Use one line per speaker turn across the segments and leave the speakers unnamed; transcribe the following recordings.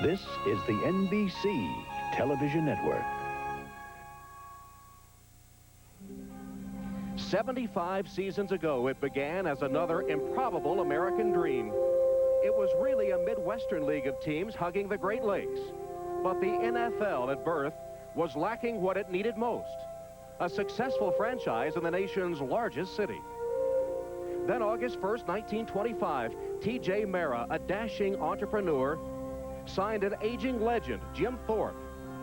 This is the NBC television network.
75 seasons ago, it began as another improbable American dream. It was really a Midwestern league of teams hugging the Great Lakes. But the NFL at birth was lacking what it needed most, a successful franchise in the nation's largest city. Then August 1st, 1925, T.J. Mara, a dashing entrepreneur, signed an aging legend, Jim Thorpe,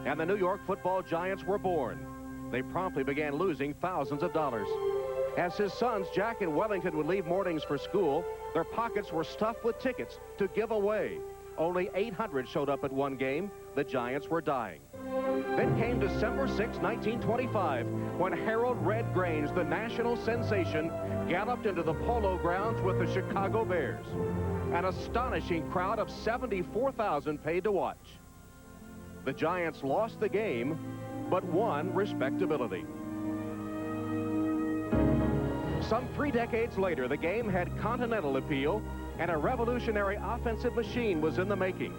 and the New York Football Giants were born. They promptly began losing thousands of dollars. As his sons, Jack and Wellington, would leave mornings for school, their pockets were stuffed with tickets to give away. Only 800 showed up at one game. The Giants were dying. Then came December 6, 1925, when Harold Red Grange, the national sensation, galloped into the Polo Grounds with the Chicago Bears. An astonishing crowd of 74,000 paid to watch. The Giants lost the game, but won respectability. Some 3 decades later, the game had continental appeal, and a revolutionary offensive machine was in the making.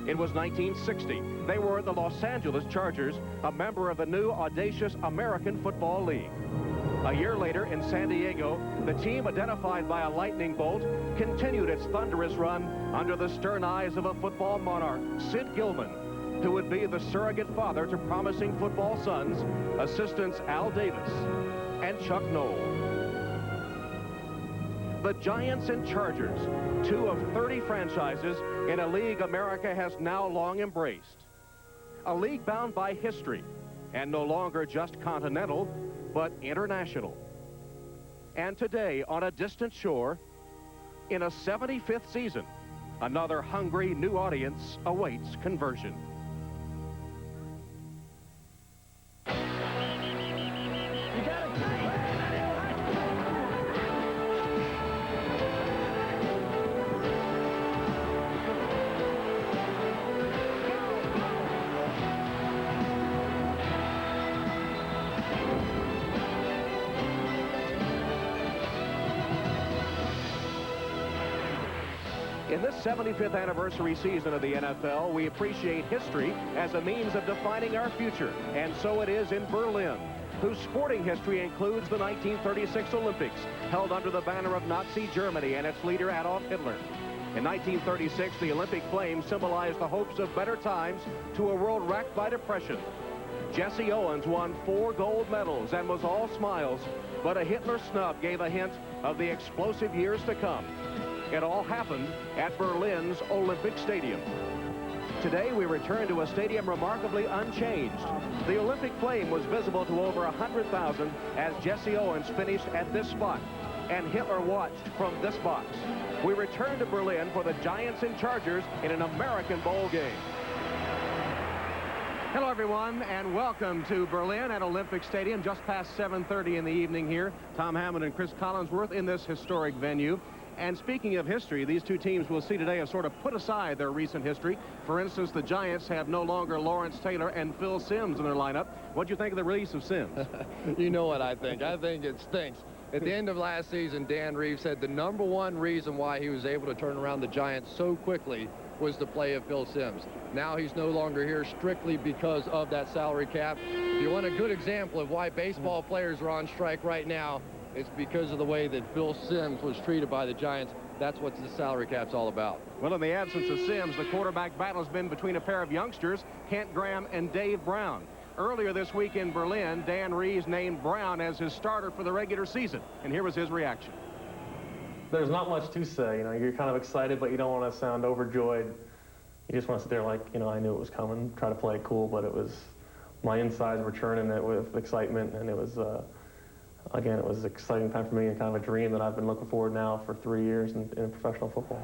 It was 1960. They were the Los Angeles Chargers, a member of the new audacious American Football League. A year later in San Diego, the team, identified by a lightning bolt, continued its thunderous run under the stern eyes of a football monarch, Sid Gilman, who would be the surrogate father to promising football sons, assistants Al Davis and Chuck Noll. The Giants and Chargers, 2 of 30 franchises in a league America has now long embraced. A league bound by history and no longer just continental, but international. And today, on a distant shore, in a 75th season, another hungry new audience awaits conversion. In this 75th anniversary season of the NFL, we appreciate history as a means of defining our future. And so it is in Berlin, whose sporting history includes the 1936 Olympics, held under the banner of Nazi Germany and its leader Adolf Hitler. In 1936, the Olympic flame symbolized the hopes of better times to a world racked by depression. Jesse Owens won 4 gold medals and was all smiles, but a Hitler snub gave a hint of the explosive years to come. It all happened at Berlin's Olympic Stadium. Today, we return to a stadium remarkably unchanged. The Olympic flame was visible to over 100,000 as Jesse Owens finished at this spot, and Hitler watched from this box. We return to Berlin for the Giants and Chargers in an American Bowl game. Hello, everyone, and welcome to Berlin at Olympic Stadium, just past 7:30 in the evening here. Tom Hammond and Chris Collinsworth in this historic venue. And speaking of history, these two teams we'll see today have sort of put aside their recent history. For instance, the Giants have no longer Lawrence Taylor and Phil Simms in their lineup. What do you think of the release of Simms?
You know what I think. I think it stinks. At the end of last season, Dan Reeves said the #1 reason why he was able to turn around the Giants so quickly was the play of Phil Simms. Now he's no longer here strictly because of that salary cap. If you want a good example of why baseball players are on strike right now, it's because of the way that Phil Simms was treated by the Giants. That's what the salary cap's all about.
Well, in the absence of Simms, the quarterback battle has been between a pair of youngsters, Kent Graham and Dave Brown. Earlier this week in Berlin, Dan Reeves named Brown as his starter for the regular season. And here was his reaction.
There's not much to say. You know, you're kind of excited, but you don't want to sound overjoyed. You just want to sit there like, you know, I knew it was coming, try to play it cool, but it was, my insides were churning it with excitement, and it was, again, it was an exciting time for me and kind of a dream that I've been looking forward now for 3 years in professional football.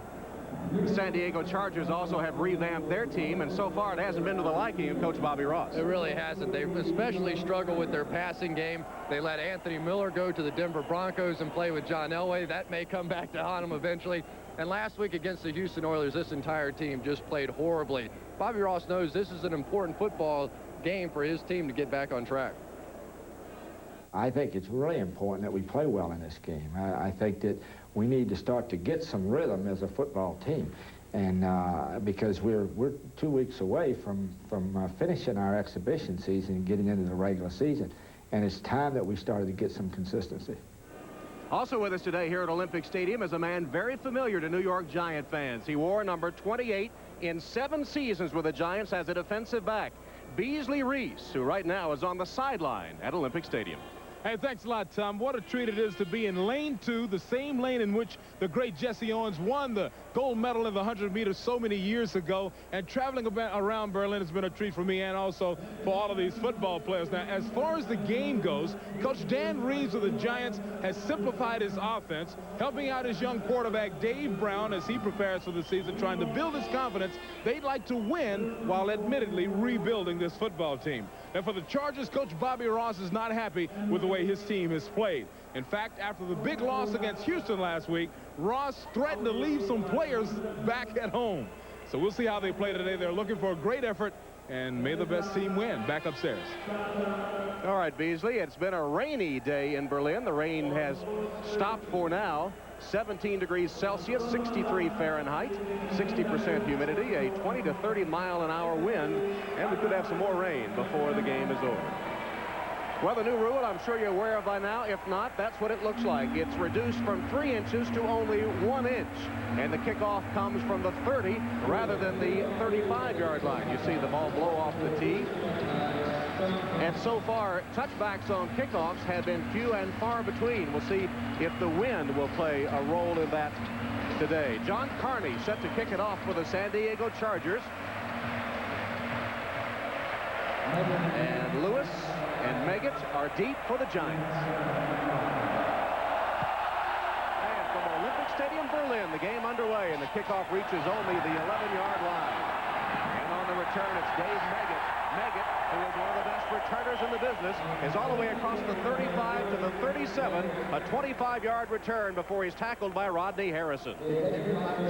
The San Diego Chargers also have revamped their team, and so far it hasn't been to the liking of Coach Bobby Ross.
It really hasn't. They've especially struggled with their passing game. They let Anthony Miller go to the Denver Broncos and play with John Elway. That may come back to haunt him eventually. And last week against the Houston Oilers, this entire team just played horribly. Bobby Ross knows this is an important football game for his team to get back on track.
I think it's really important that we play well in this game. I think that we need to start to get some rhythm as a football team. And because we're 2 weeks away from finishing our exhibition season and getting into the regular season. And it's time that we started to get some consistency.
Also with us today here at Olympic Stadium is a man very familiar to New York Giant fans. He wore number 28 in 7 seasons with the Giants as a defensive back. Beasley Reese, who right now is on the sideline at Olympic Stadium.
Hey, thanks a lot, Tom. What a treat it is to be in lane 2, the same lane in which the great Jesse Owens won the gold medal in the 100 meters so many years ago. And traveling around Berlin has been a treat for me and also for all of these football players. Now, as far as the game goes, Coach Dan Reeves of the Giants has simplified his offense, helping out his young quarterback Dave Brown as he prepares for the season, trying to build his confidence. They'd like to win while admittedly rebuilding this football team. And for the Chargers, Coach Bobby Ross is not happy with the way his team has played. In fact, after the big loss against Houston last week, Ross threatened to leave some players back at home. So we'll see how they play today. They're looking for a great effort, and may the best team win. Back upstairs.
All right, Beasley, it's been a rainy day in Berlin. The rain has stopped for now. 17 degrees Celsius, 63 Fahrenheit, 60% humidity, a 20 to 30 mile an hour wind, and we could have some more rain before the game is over. Well, the new rule, I'm sure you're aware of by now. If not, that's what it looks like. It's reduced from 3 inches to only 1 inch. And the kickoff comes from the 30 rather than the 35-yard line. You see the ball blow off the tee. And so far, touchbacks on kickoffs have been few and far between. We'll see if the wind will play a role in that today. John Carney set to kick it off for the San Diego Chargers. And Lewis and Meggett are deep for the Giants. And from Olympic Stadium, Berlin, the game underway, and the kickoff reaches only the 11-yard line. And on the return, it's Dave Meggett. Meggett, who is one of the best returners in the business, is all the way across the 35 to the 37, a 25-yard return before he's tackled by Rodney Harrison.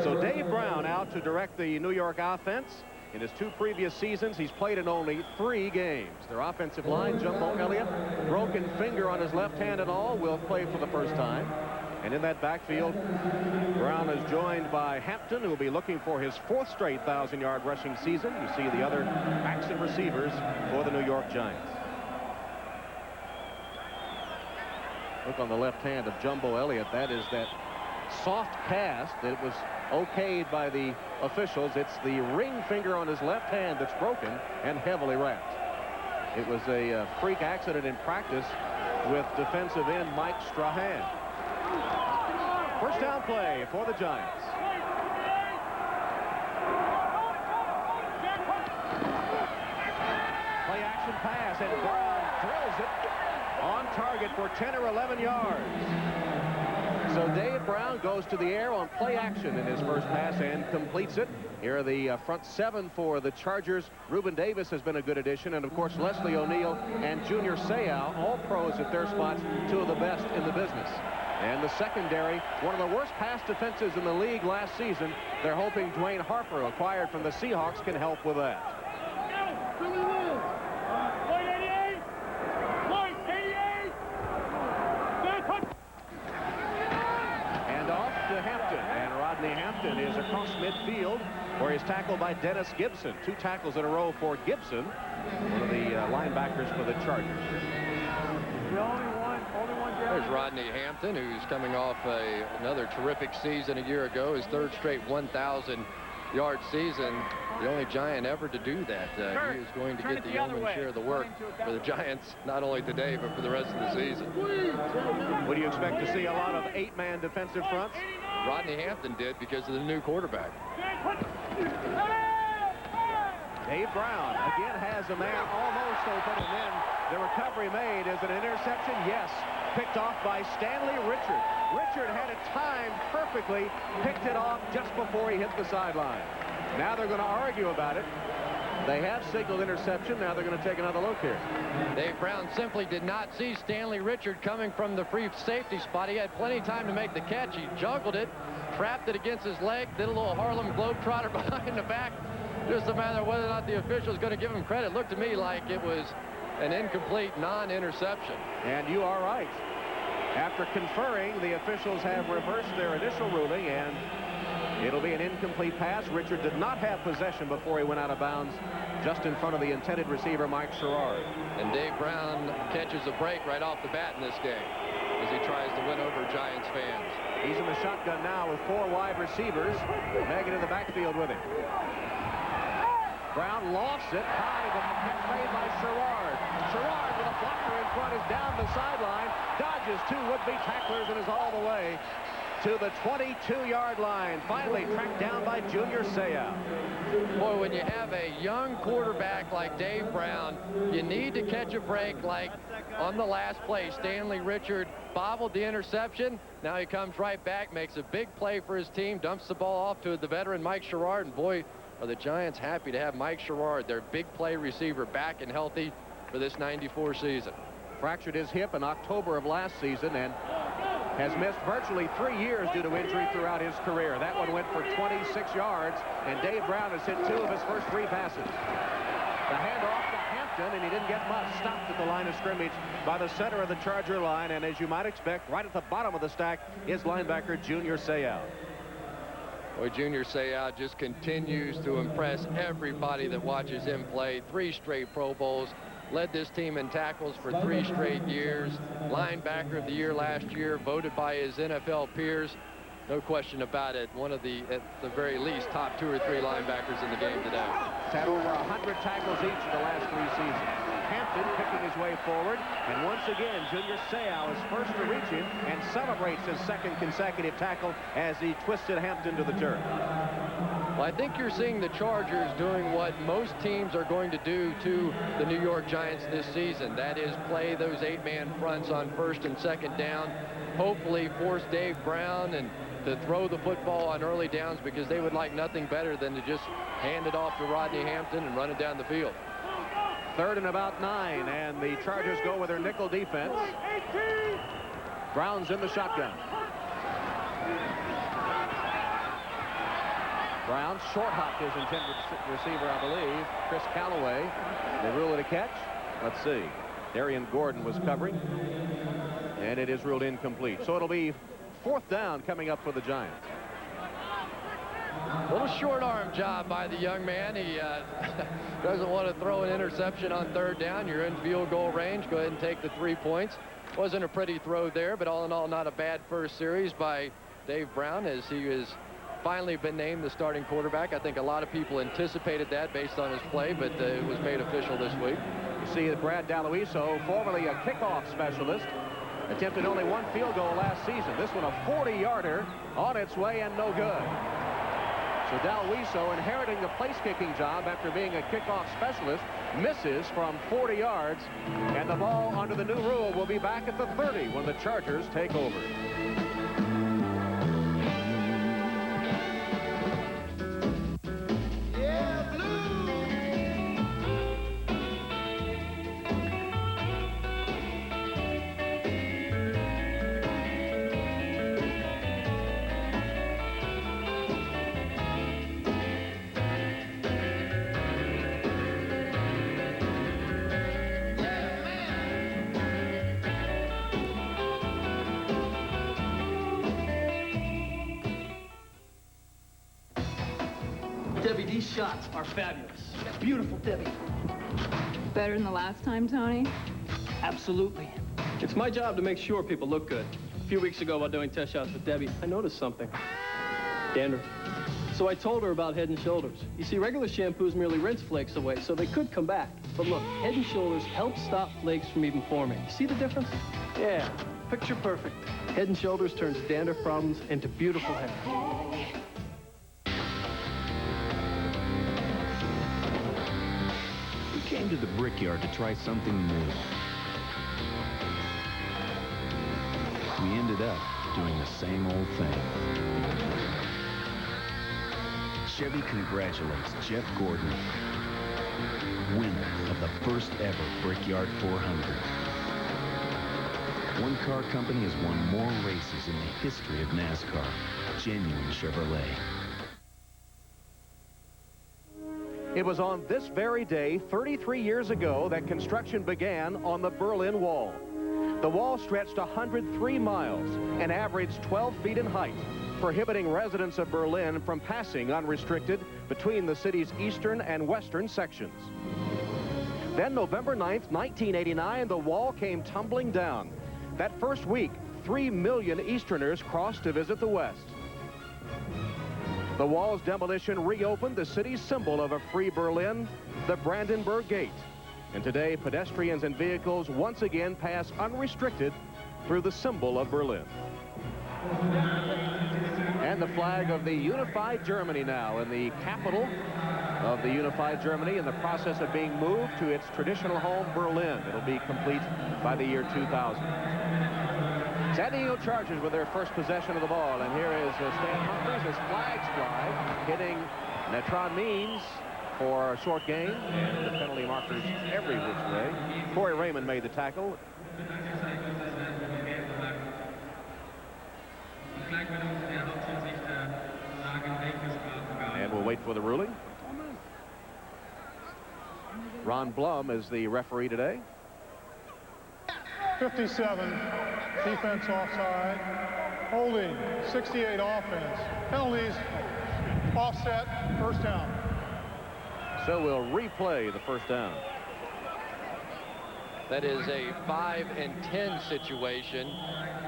So Dave Brown out to direct the New York offense. In his 2 previous seasons, he's played in only 3 games. Their offensive line, Jumbo Elliott, broken finger on his left hand and all, will play for the first time. And in that backfield, Brown is joined by Hampton, who will be looking for his 4th straight 1,000-yard rushing season. You see the other backs and receivers for the New York Giants. Look on the left hand of Jumbo Elliott. That is that soft cast that was okayed by the officials. It's the ring finger on his left hand that's broken and heavily wrapped. It was a freak accident in practice with defensive end Mike Strahan. First down play for the Giants. Play action pass, and Brown drills it on target for 10 or 11 yards. So Dave Brown goes to the air on play action in his first pass and completes it. Here are the front 7 for the Chargers. Reuben Davis has been a good addition, and of course Leslie O'Neal and Junior Seau, all pros at their spots, 2 of the best in the business. And the secondary, one of the worst pass defenses in the league last season. They're hoping Dwayne Harper, acquired from the Seahawks, can help with that. And off to Hampton. And Rodney Hampton is across midfield, where he's tackled by Dennis Gibson. 2 tackles in a row for Gibson, one of the linebackers for the Chargers.
There's Rodney Hampton, who's coming off another terrific season a year ago, his 3rd straight 1,000-yard season. The only Giant ever to do that. He is going to get the yeoman's share of the work for the Giants, not only today, but for the rest of the season.
Would you expect to see a lot of 8-man defensive fronts?
Rodney Hampton did because of the new quarterback.
Dave Brown again has a man almost open, and then the recovery made is an interception. Yes, picked off by Stanley Richard. Richard had it timed perfectly, picked it off just before he hit the sideline. Now they're going to argue about it. They have signaled interception. Now they're going to take another look here.
Dave Brown simply did not see Stanley Richard coming from the free safety spot. He had plenty of time to make the catch. He juggled it, trapped it against his leg, did a little Harlem Globetrotter behind the back. Just a matter of whether or not the official is going to give him credit. Looked to me like it was an incomplete non-interception.
And you are right. After conferring, the officials have reversed their initial ruling, and It'll be an incomplete pass. Richard did not have possession before he went out of bounds, just in front of the intended receiver, Mike Sherrard.
And Dave Brown catches a break right off the bat in this game as he tries to win over Giants fans.
He's in the shotgun now with 4 wide receivers. Megan in the backfield with him. Brown lofts it high, but the catch made by Sherrard. Sherrard with a blocker in front is down the sideline, dodges 2 would-be tacklers and is all the way to the 22-yard line. Finally tracked down by Junior Seau.
Boy, when you have a young quarterback like Dave Brown, you need to catch a break like on the last play. Stanley Richard bobbled the interception. Now he comes right back, makes a big play for his team, dumps the ball off to the veteran Mike Sherrard, and boy, are the Giants happy to have Mike Sherrard, their big play receiver, back and healthy for this '94 season.
Fractured his hip in October of last season and has missed virtually 3 years due to injury throughout his career. That one went for 26 yards, and Dave Brown has hit 2 of his first 3 passes. The handoff to Hampton, and he didn't get much. Stopped at the line of scrimmage by the center of the Charger line, and as you might expect, right at the bottom of the stack is linebacker Junior Seau.
Boy, Junior Seau just continues to impress everybody that watches him play. 3 straight Pro Bowls. Led this team in tackles for 3 straight years. Linebacker of the year last year, voted by his NFL peers. No question about it. One of the, at the very least, top 2 or 3 linebackers in the game today.
He's had over 100 tackles each in the last 3 seasons. Hampton picking his way forward, and once again, Junior Seau is first to reach him and celebrates his 2nd consecutive tackle as he twisted Hampton to the turf.
Well, I think you're seeing the Chargers doing what most teams are going to do to the New York Giants this season. That is, play those 8-man fronts on 1st and 2nd down. Hopefully force Dave Brown and to throw the football on early downs, because they would like nothing better than to just hand it off to Rodney Hampton and run it down the field.
3rd and about 9, and the Chargers go with their nickel defense. Brown's in the shotgun. Brown short-hopped his intended receiver, I believe, Chris Callaway. They rule it a catch. Let's see. Darian Gordon was covering, and it is ruled incomplete. So it'll be 4th down coming up for the Giants.
A little short arm job by the young man. He doesn't want to throw an interception on 3rd down. You're in field goal range. Go ahead and take the 3 points. Wasn't a pretty throw there, but all in all, not a bad first series by Dave Brown, as he has finally been named the starting quarterback. I think a lot of people anticipated that based on his play, but it was made official this week.
You see that Brad Daluiso, formerly a kickoff specialist, attempted only 1 field goal last season. This one a 40-yarder on its way and no good. So Daluiso, inheriting the place-kicking job after being a kickoff specialist, misses from 40 yards, and the ball under the new rule will be back at the 30 when the Chargers take over.
Debbie, these shots are fabulous. Beautiful, Debbie.
Better than the last time, Tony?
Absolutely. It's my job to make sure people look good. A few weeks ago while doing test shots with Debbie, I noticed something. Dandruff. So I told her about Head and Shoulders. You see, regular shampoos merely rinse flakes away, so they could come back. But look, Head and Shoulders helps stop flakes from even forming. See the difference? Yeah, picture perfect. Head and Shoulders turns dandruff problems into beautiful hair.
We came to the Brickyard to try something new. We ended up doing the same old thing. Chevy congratulates Jeff Gordon, winner of the first ever Brickyard 400. One car company has won more races in the history of NASCAR. Genuine Chevrolet.
It was on this very day, 33 years ago, that construction began on the Berlin Wall. The wall stretched 103 miles and averaged 12 feet in height. prohibiting residents of Berlin from passing unrestricted between the city's eastern and western sections. Then November 9th, 1989, the wall came tumbling down. That first week, 3 million Easterners crossed to visit the West. The wall's demolition reopened the city's symbol of a free Berlin, the Brandenburg Gate. And today, pedestrians and vehicles once again pass unrestricted through the symbol of Berlin. And the flag of the unified Germany now in the capital of the unified Germany, in the process of being moved to its traditional home, Berlin. It'll be complete by the year 2000. San Diego Chargers with their first possession of the ball, and here is Stan Humphries as flags fly, hitting Netron Means for a short gain, and the penalty markers every which way. Corey Raymond made the tackle. And we'll wait for the ruling. Ron Blum is the referee today.
57, defense offside. Holding, 68 offense. Penalties, offset, first down.
So we'll replay the first down.
That is a 5 and 10 situation.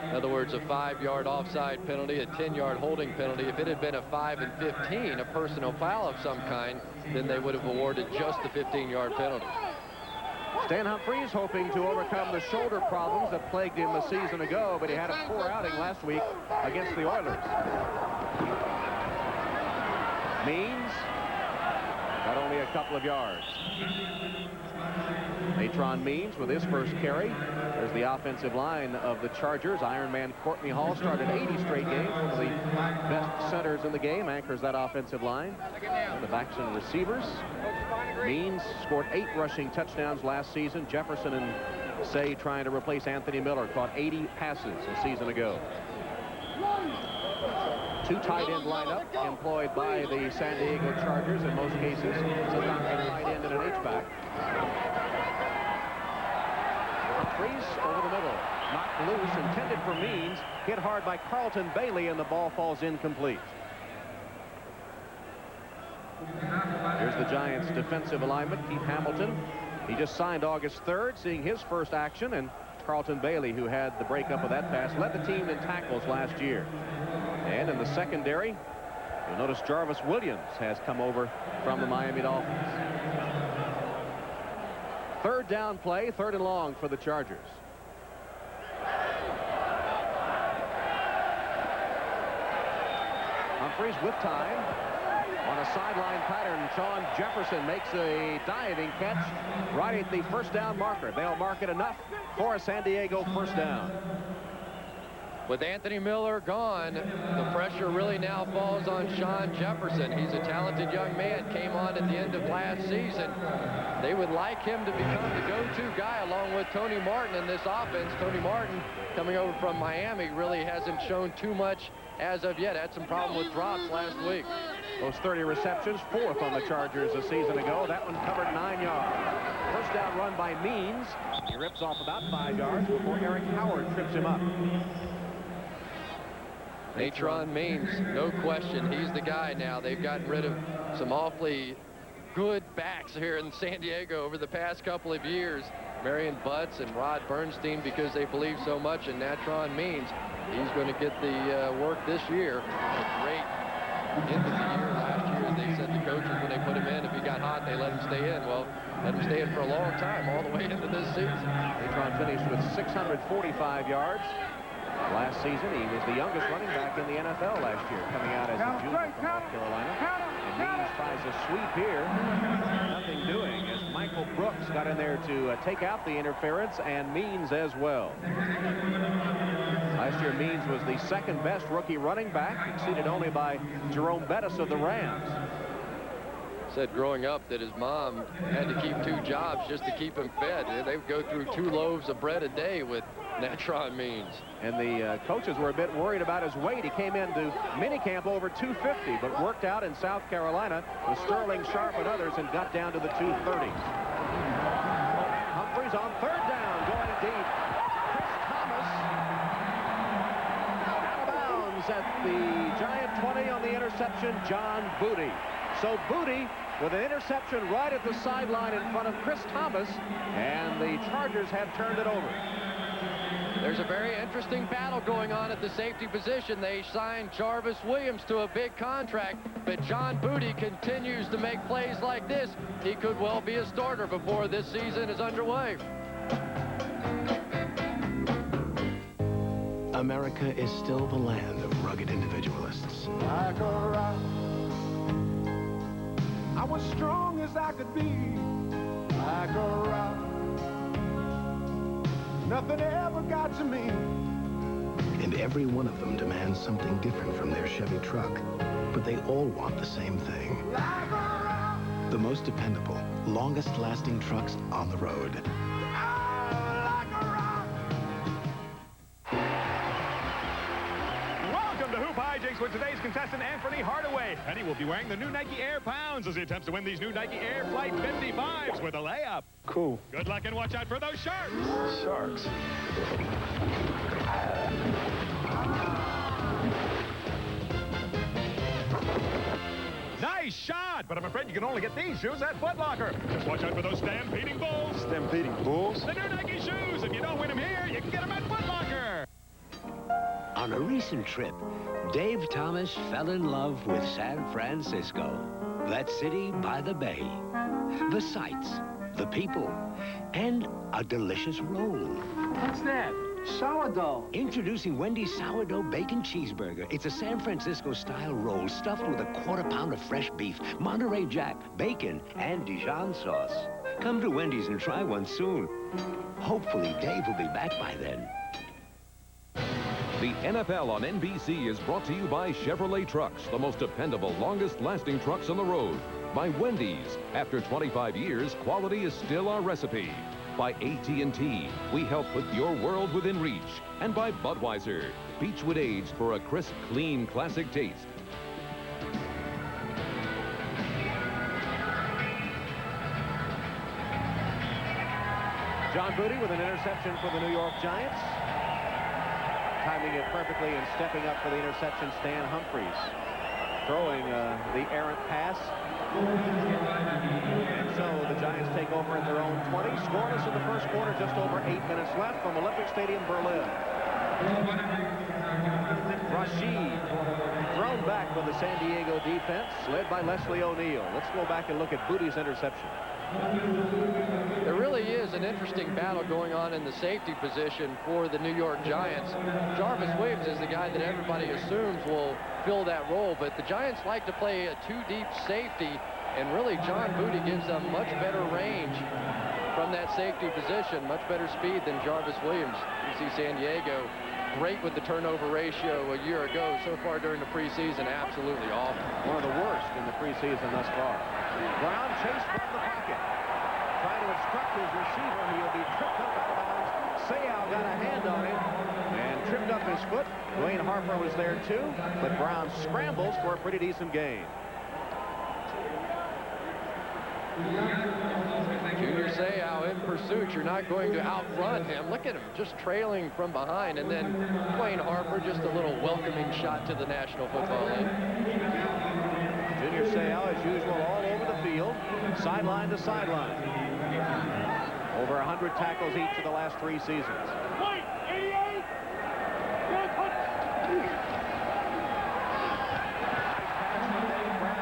In other words, a 5-yard offside penalty, a 10-yard holding penalty. If it had been a 5 and 15, a personal foul of some kind, then they would have awarded just the 15-yard penalty.
Stan Humphries hoping to overcome the shoulder problems that plagued him a season ago, but he had a poor outing last week against the Oilers. Means got only a couple of yards. Natron Means with his first carry. There's the offensive line of the Chargers. Ironman Courtney Hall started 80 straight games. One of the best centers in the game, anchors that offensive line. And the backs and receivers. Means scored 8 rushing touchdowns last season. Jefferson and Say trying to replace Anthony Miller, caught 80 passes a season ago. 2 tight end lineup employed by the San Diego Chargers in most cases. Sometimes a tight end and an H-back. Humphries over the middle, knocked loose, intended for Means, hit hard by Carlton Bailey, and the ball falls incomplete. Here's the Giants' defensive alignment, Keith Hamilton. He just signed August 3rd, seeing his first action, and Carlton Bailey, who had the breakup of that pass, led the team in tackles last year. And in the secondary, you'll notice Jarvis Williams has come over from the Miami Dolphins. Third down play, 3rd and long for the Chargers. Humphries with time. On a sideline pattern, Sean Jefferson makes a diving catch right at the first down marker. They'll mark it enough for a San Diego first down.
With Anthony Miller gone, the pressure really now falls on Sean Jefferson. He's a talented young man, came on at the end of last season. They would like him to become the go-to guy along with Tony Martin in this offense. Tony Martin, coming over from Miami, really hasn't shown too much as of yet. Had some problem with drops last week.
Those 30 receptions, 4th on the Chargers a season ago. That one covered 9 yards. First down run by Means. He rips off about 5 yards before Eric Howard trips him up.
Natron Means, no question, he's the guy now. They've gotten rid of some awfully good backs here in San Diego over the past couple of years. Marion Butts and Rod Bernstein, because they believe so much in Natron Means. He's going to get the work this year. Great end of the year last year. They said the coaches, when they put him in, if he got hot, they let him stay in. Well, let him stay in for a long time, all the way into this season.
Natron finished with 645 yards. Last season, he was the youngest running back in the NFL last year, coming out as a junior from North Carolina. And Means tries a sweep here. Nothing doing as Michael Brooks got in there to take out the interference, and Means as well. Last year, Means was the 2nd best rookie running back, exceeded only by Jerome Bettis of the Rams.
Said growing up that his mom had to keep 2 jobs just to keep him fed. They would go through 2 loaves of bread a day with Natron Means.
And the coaches were a bit worried about his weight. He came into minicamp over 250, but worked out in South Carolina with Sterling Sharp and others and got down to the 230s. Humphries on 3rd down, going deep. Chris Thomas out of bounds at the Giant 20 on the interception, John Booty. So Booty with an interception right at the sideline in front of Chris Thomas, and the Chargers have turned it over.
There's a very interesting battle going on at the safety position. They signed Jarvis Williams to a big contract, but John Booty continues to make plays like this. He could well be a starter before this season is underway.
America is still the land of rugged individualists.
Like a rock, I was strong as I could be. Like a rock, nothing ever got to me.
And every one of them demands something different from their Chevy truck. But they all want the same thing.
Like a rock.
The most dependable, longest-lasting trucks on the road.
With today's contestant, Anthony Hardaway. And he will be wearing the new Nike Air Pounds as he attempts to win these new Nike Air Flight 55s with a layup.
Cool.
Good luck and watch out for those sharks.
Sharks.
Nice shot, but I'm afraid you can only get these shoes at Foot Locker. Just watch out for those stampeding bulls.
Stampeding bulls?
The new Nike shoes. If you don't win them here, you can get them at Foot Locker.
On a recent trip, Dave Thomas fell in love with San Francisco. That city by the bay. The sights, the people, and a delicious roll.
What's that? Sourdough.
Introducing Wendy's Sourdough Bacon Cheeseburger. It's a San Francisco-style roll stuffed with a quarter pound of fresh beef, Monterey Jack, bacon, and Dijon sauce. Come to Wendy's and try one soon. Hopefully, Dave will be back by then.
The NFL on NBC is brought to you by Chevrolet Trucks, the most dependable, longest-lasting trucks on the road. By Wendy's. After 25 years, quality is still our recipe. By AT&T. We help put your world within reach. And by Budweiser. Beechwood aged for a crisp, clean, classic taste.
John Booty with an interception for the New York Giants. Timing it perfectly and stepping up for the interception, Stan Humphries. Throwing the errant pass. And so the Giants take over at their own 20. Scoreless in the first quarter, just over 8 minutes left from Olympic Stadium, Berlin. Rashid thrown back with the San Diego defense, led by Leslie O'Neal. Let's go back and look at Booty's interception.
There really is an interesting battle going on in the safety position for the New York Giants. Jarvis Williams is the guy that everybody assumes will fill that role, but the Giants like to play a two-deep safety, and really John Booty gives them much better range from that safety position, much better speed than Jarvis Williams. You see San Diego great with the turnover ratio a year ago. So far during the preseason, absolutely awful.
One of the worst in the preseason thus far. Brown chased from the pocket. Trying to instruct his receiver. He'll be tripped up out of bounds. Seau got a hand on him and tripped up his foot. Dwayne Harper was there too, but Brown scrambles for a pretty decent gain.
Junior Seau in pursuit. You're not going to outrun him. Look at him just trailing from behind. And then Dwayne Harper, just a little welcoming shot to the National Football League.
Junior Seau, as usual, all over the field, sideline to sideline. Over 100 tackles each of the last 3 seasons.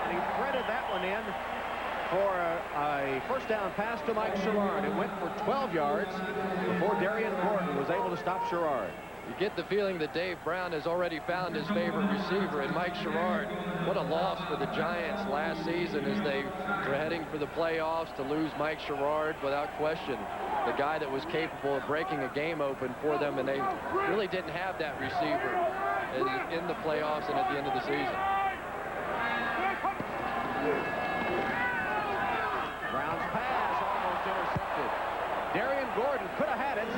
He threaded that one in for a first down pass to Mike Sherrard. It went for 12 yards before Darian Gordon was able to stop Sherrard.
You get the feeling that Dave Brown has already found his favorite receiver in Mike Sherrard. What a loss for the Giants last season as they were heading for the playoffs to lose Mike Sherrard without question. The guy that was capable of breaking a game open for them, and they really didn't have that receiver in the playoffs and at the end of the season.
Brown's pass almost intercepted. Darian Gordon could have had it,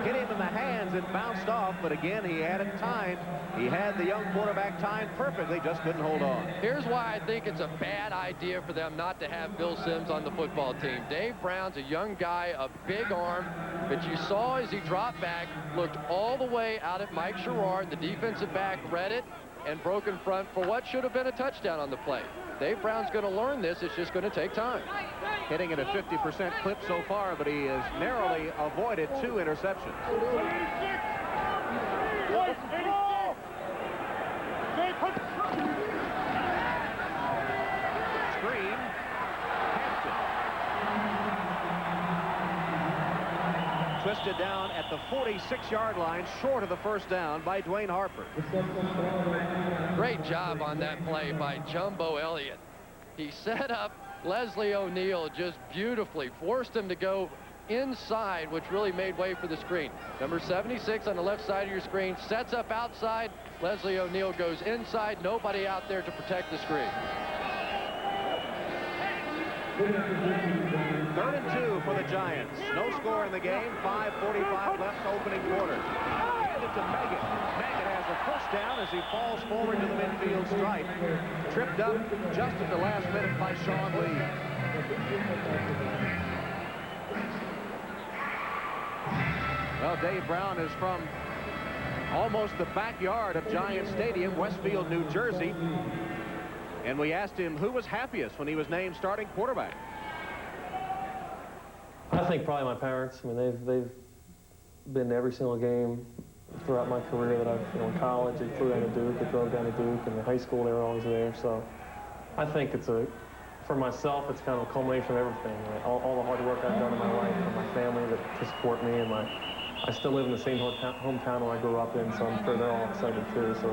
hit him in the hands and bounced off, but again, he had it timed. He had the young quarterback timed perfectly, just couldn't hold on.
Here's why I think it's a bad idea for them not to have Bill Sims on the football team. Dave Brown's a young guy, a big arm, but you saw as he dropped back, looked all the way out at Mike Sherrard. The defensive back read it, and broken front for what should have been a touchdown on the play. Dave Brown's going to learn this. It's just going to take time.
Hitting at a 50% clip so far, but he has narrowly avoided 2 interceptions. Screen. Hampton. Twisted down at the 46-yard line, short of the first down by Dwayne Harper.
Great job on that play by Jumbo Elliott. He set up Leslie O'Neal just beautifully, forced him to go inside, which really made way for the screen. Number 76 on the left side of your screen sets up outside. Leslie O'Neal goes inside. Nobody out there to protect the screen.
3rd and 2 for the Giants. No score in the game. 5:45 left, opening quarter. Handed to Megan. Megan has a first down as he falls forward to the midfield stripe. Tripped up just at the last minute by Sean Lee. Well, Dave Brown is from almost the backyard of Giant Stadium, Westfield, New Jersey. And we asked him who was happiest when he was named starting quarterback.
I think probably my parents. I mean, they've been to every single game throughout my career that I've, in college, they flew down to Duke, they drove down to Duke, and in high school they were always there. So I think for myself, it's kind of a culmination of everything. Right? All the hard work I've done in my life, and my family to support me, and I still live in the same hometown where I grew up in, so I'm sure they're all excited too. So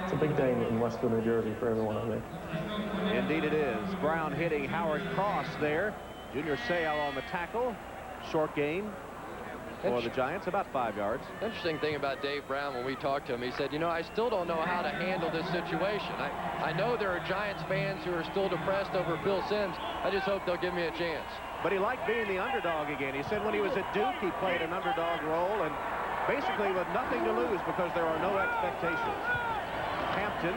it's a big day in Westfield, New Jersey for everyone, I think.
Indeed it is. Brown hitting Howard Cross there. Junior Seau on the tackle. Short gain for the Giants, about 5 yards.
Interesting thing about Dave Brown, when we talked to him, he said, you know, I still don't know how to handle this situation. I know there are Giants fans who are still depressed over Phil Simms. I just hope they'll give me a chance.
But he liked being the underdog again. He said when he was at Duke, he played an underdog role, and basically with nothing to lose because there are no expectations. Hampton,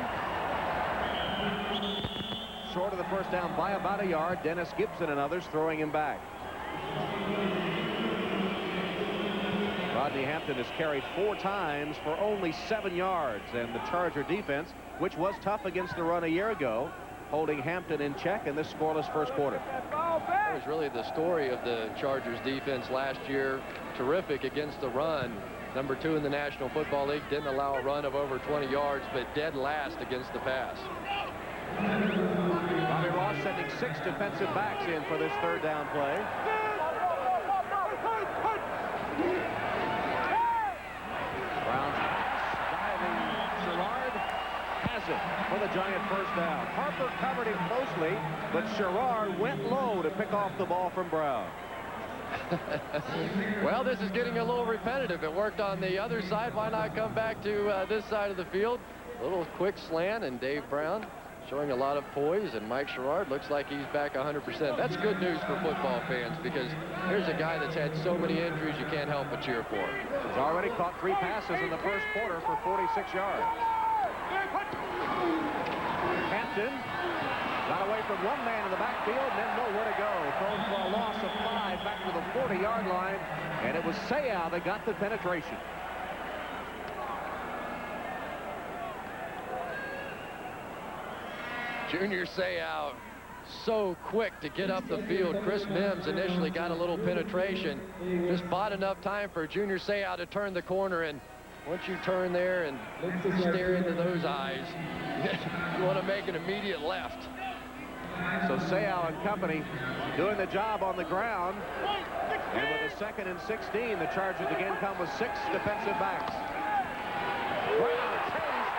short of the first down by about a yard. Dennis Gibson and others throwing him back. Rodney Hampton has carried 4 times for only 7 yards, and the Charger defense, which was tough against the run a year ago, holding Hampton in check in this scoreless first quarter.
That was really the story of the Chargers defense last year. Terrific against the run. Number 2 in the National Football League, didn't allow a run of over 20 yards, but dead last against the pass.
Bobby Ross sending 6 defensive backs in for this 3rd down play. Brown's pass, diving Sherrard has it for the Giant first down. Harper covered him closely, but Sherrard went low to pick off the ball from Brown.
Well, this is getting a little repetitive. It worked on the other side. Why not come back to this side of the field? A little quick slant, and Dave Brown showing a lot of poise, and Mike Sherrard looks like he's back 100%. That's good news for football fans, because here's a guy that's had so many injuries you can't help but cheer for.
He's already caught 3 passes in the first quarter for 46 yards. Hampton got away from one man in the backfield and then nowhere to go. Thrown for a loss of 5 back to the 40-yard line, and it was Seau that got the penetration.
Junior Seau so quick to get up the field. Chris Mims initially got a little penetration, just bought enough time for Junior Seau to turn the corner, and once you turn there and stare into those eyes, you want to make an immediate left.
So Seau and company doing the job on the ground, and with a 2nd and 16, the Chargers again come with 6 defensive backs. Brown chased,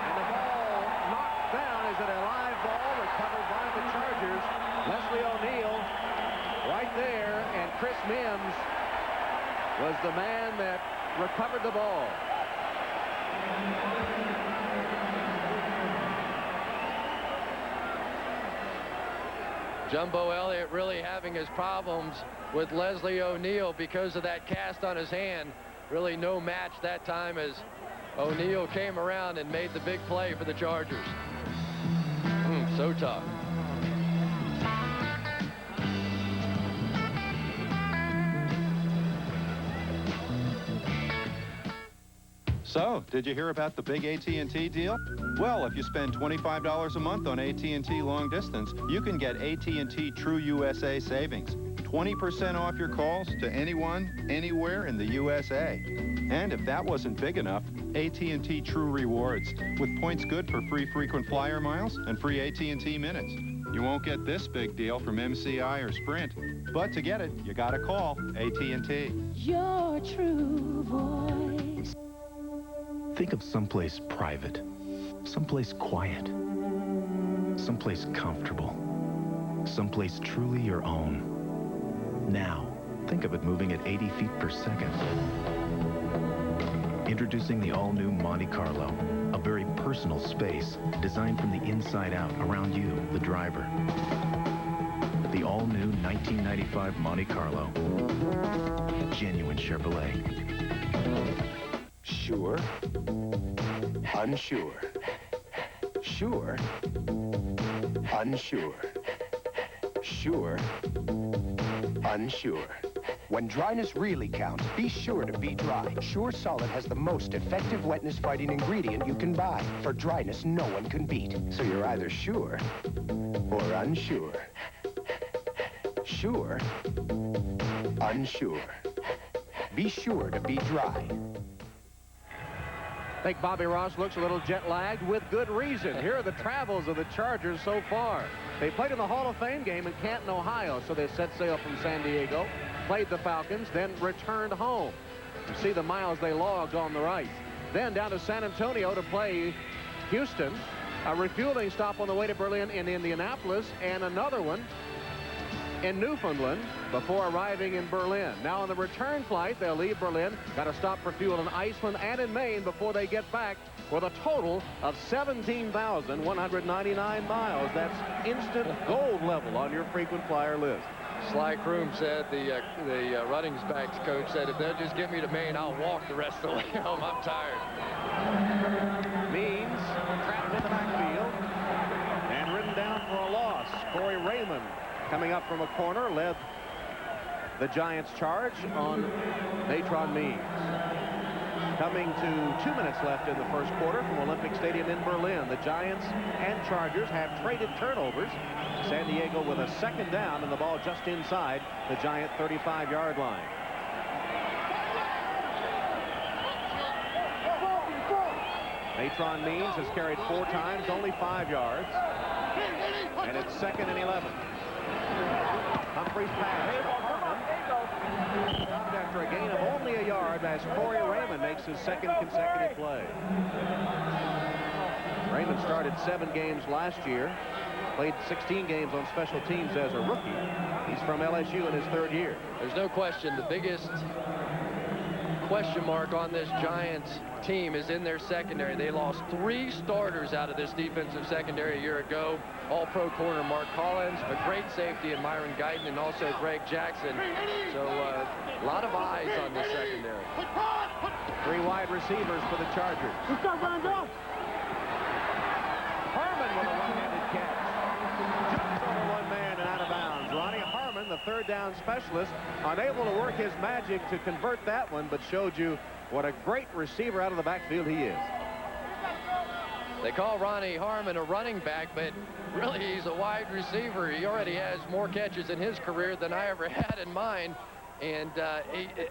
and the ball knocked down. Is it a live ball recovered by the Chargers? Leslie O'Neal right there, and Chris Mims was the man that recovered the ball.
Jumbo Elliott really having his problems with Leslie O'Neal because of that cast on his hand. Really no match that time as O'Neal came around and made the big play for the Chargers. So tough.
So, did you hear about the big AT&T deal? Well, if you spend $25 a month on AT&T long distance, you can get AT&T True USA savings. 20% off your calls to anyone, anywhere in the USA. And if that wasn't big enough, AT&T True Rewards, with points good for free frequent flyer miles and free AT&T minutes. You won't get this big deal from MCI or Sprint, but to get it, you gotta call AT&T.
Your true voice.
Think of someplace private, someplace quiet, someplace comfortable, someplace truly your own. Now, think of it moving at 80 feet per second. Introducing the all-new Monte Carlo, a very personal space designed from the inside out around you, the driver. The all-new 1995 Monte Carlo. Genuine Chevrolet.
Sure. Unsure. Sure. Unsure. Sure. Unsure. When dryness really counts, be sure to be dry. Sure Solid has the most effective wetness-fighting ingredient you can buy. For dryness no one can beat. So you're either sure or unsure. Sure. Unsure. Be sure to be dry.
I think Bobby Ross looks a little jet-lagged with good reason. Here are the travels of the Chargers so far. They played in the Hall of Fame game in Canton, Ohio, so they set sail from San Diego, played the Falcons, then returned home. You see the miles they logged on the right. Then down to San Antonio to play Houston, a refueling stop on the way to Berlin in Indianapolis, and another one in Newfoundland before arriving in Berlin. Now on the return flight, they'll leave Berlin, got to stop for fuel in Iceland and in Maine before they get back, with a total of 17,199 miles. That's instant gold level on your frequent flyer list.
Sly Kroom said, the running backs coach said, if they'll just get me to Maine, I'll walk the rest of the way home. I'm tired.
Means trapped in the backfield and ridden down for a loss. Corey Raymond coming up from a corner led the Giants charge on Natron Means. Coming to 2 minutes left in the first quarter from Olympic Stadium in Berlin. The Giants and Chargers have traded turnovers. San Diego with a second down and the ball just inside the Giant 35-yard line. Natron Means has carried 4 times, only 5 yards. And it's 2nd and 11. Humphreys pass. After a gain of only a yard as Corey Raymond makes his second consecutive play. Raymond started 7 games last year, played 16 games on special teams as a rookie. He's from LSU in his 3rd year.
There's no question the biggest question mark on this Giants team is in their secondary. They lost 3 starters out of this defensive secondary a year ago. All-pro corner Mark Collins, a great safety in Myron Guyton, and also Greg Jackson. So a lot of eyes on this secondary.
3 wide receivers for the Chargers. Harmon with a one-handed catch. Jumps over one man and out of bounds. Ronnie Harmon, the 3rd down specialist, unable to work his magic to convert that one, but showed you what a great receiver out of the backfield he is.
They call Ronnie Harmon a running back, but really he's a wide receiver. He already has more catches in his career than I ever had in mine. And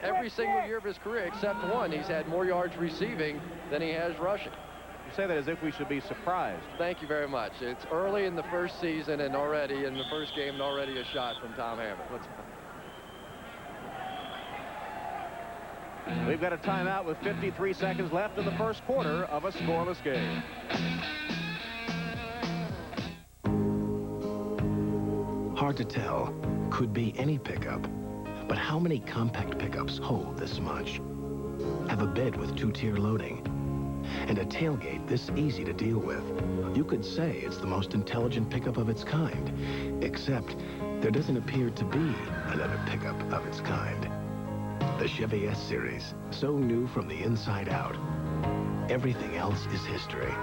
every single year of his career, except one, he's had more yards receiving than he has rushing.
You say that as if we should be surprised.
Thank you very much. It's early in the first season and already in the first game and already a shot from Tom Hammond.
We've got a timeout with 53 seconds left in the first quarter of a scoreless game.
Hard to tell. Could be any pickup. But how many compact pickups hold this much? Have a bed with 2-tier loading and a tailgate this easy to deal with. You could say it's the most intelligent pickup of its kind, except there doesn't appear to be another pickup of its kind. The Chevy S-Series, so new from the inside out. Everything else is history.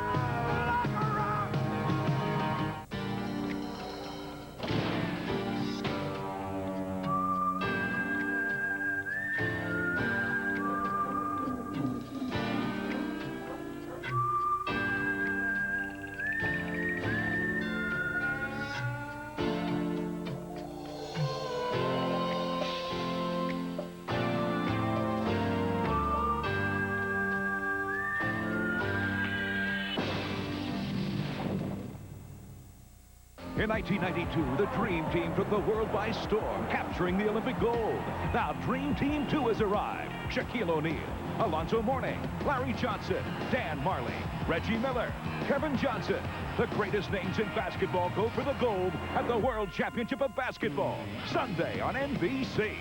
In 1992, the Dream Team took the world by storm, capturing the Olympic gold. Now, Dream Team 2 has arrived. Shaquille O'Neal, Alonzo Mourning, Larry Johnson, Dan Marley, Reggie Miller, Kevin Johnson. The greatest names in basketball go for the gold at the World Championship of Basketball, Sunday on NBC.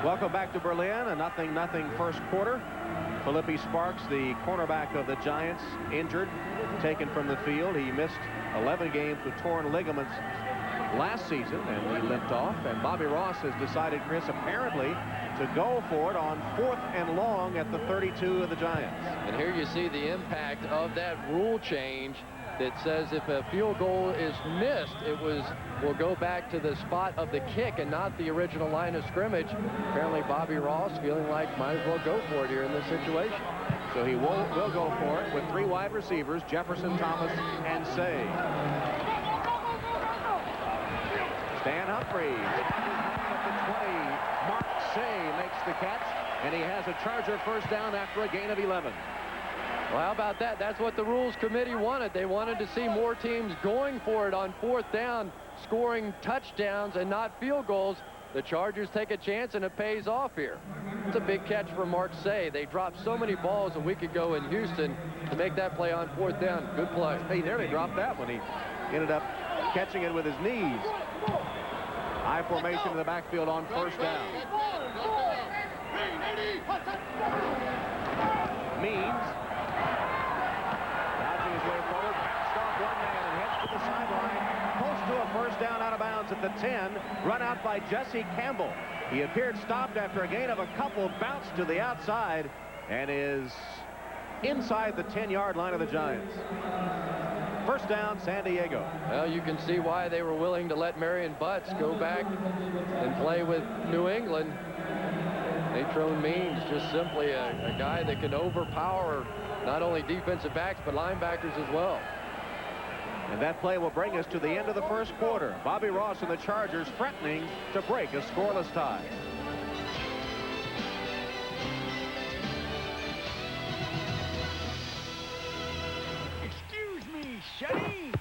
Welcome back to Berlin. A 0-0 first quarter. Philippi Sparks, the cornerback of the Giants, injured, taken from the field. He missed 11 games with torn ligaments last season, and he limped off. And Bobby Ross has decided, Chris, apparently, to go for it on 4th and long at the 32 of the Giants.
And here you see the impact of that rule change that says if a field goal is missed, will go back to the spot of the kick and not the original line of scrimmage. Apparently Bobby Ross feeling like might as well go for it here in this situation.
So he will go for it with 3 wide receivers, Jefferson, Thomas, and Say. Stan Humphries at the 20. Mark Say makes the catch, and he has a Charger first down after a gain of 11.
Well, how about that? That's what the Rules Committee wanted. They wanted to see more teams going for it on 4th down, scoring touchdowns and not field goals. The Chargers take a chance, and it pays off here. It's a big catch for Mark Say. They dropped so many balls a week ago in Houston to make that play on 4th down. Good play.
He nearly dropped that one. He ended up catching it with his knees. High formation in the backfield on 1st down. Means dodging his way forward, bounced off one man and heads to the sideline. Close to a first down out of bounds at the 10. Run out by Jesse Campbell. He appeared stopped after a gain of a couple, bounced to the outside, and is inside the 10-yard line of the Giants. First down, San Diego.
Well, you can see why they were willing to let Marion Butts go back and play with New England. Natrone Means, just simply a guy that can overpower not only defensive backs, but linebackers as well.
And that play will bring us to the end of the first quarter. Bobby Ross and the Chargers threatening to break a scoreless tie.
Excuse me, Shelley.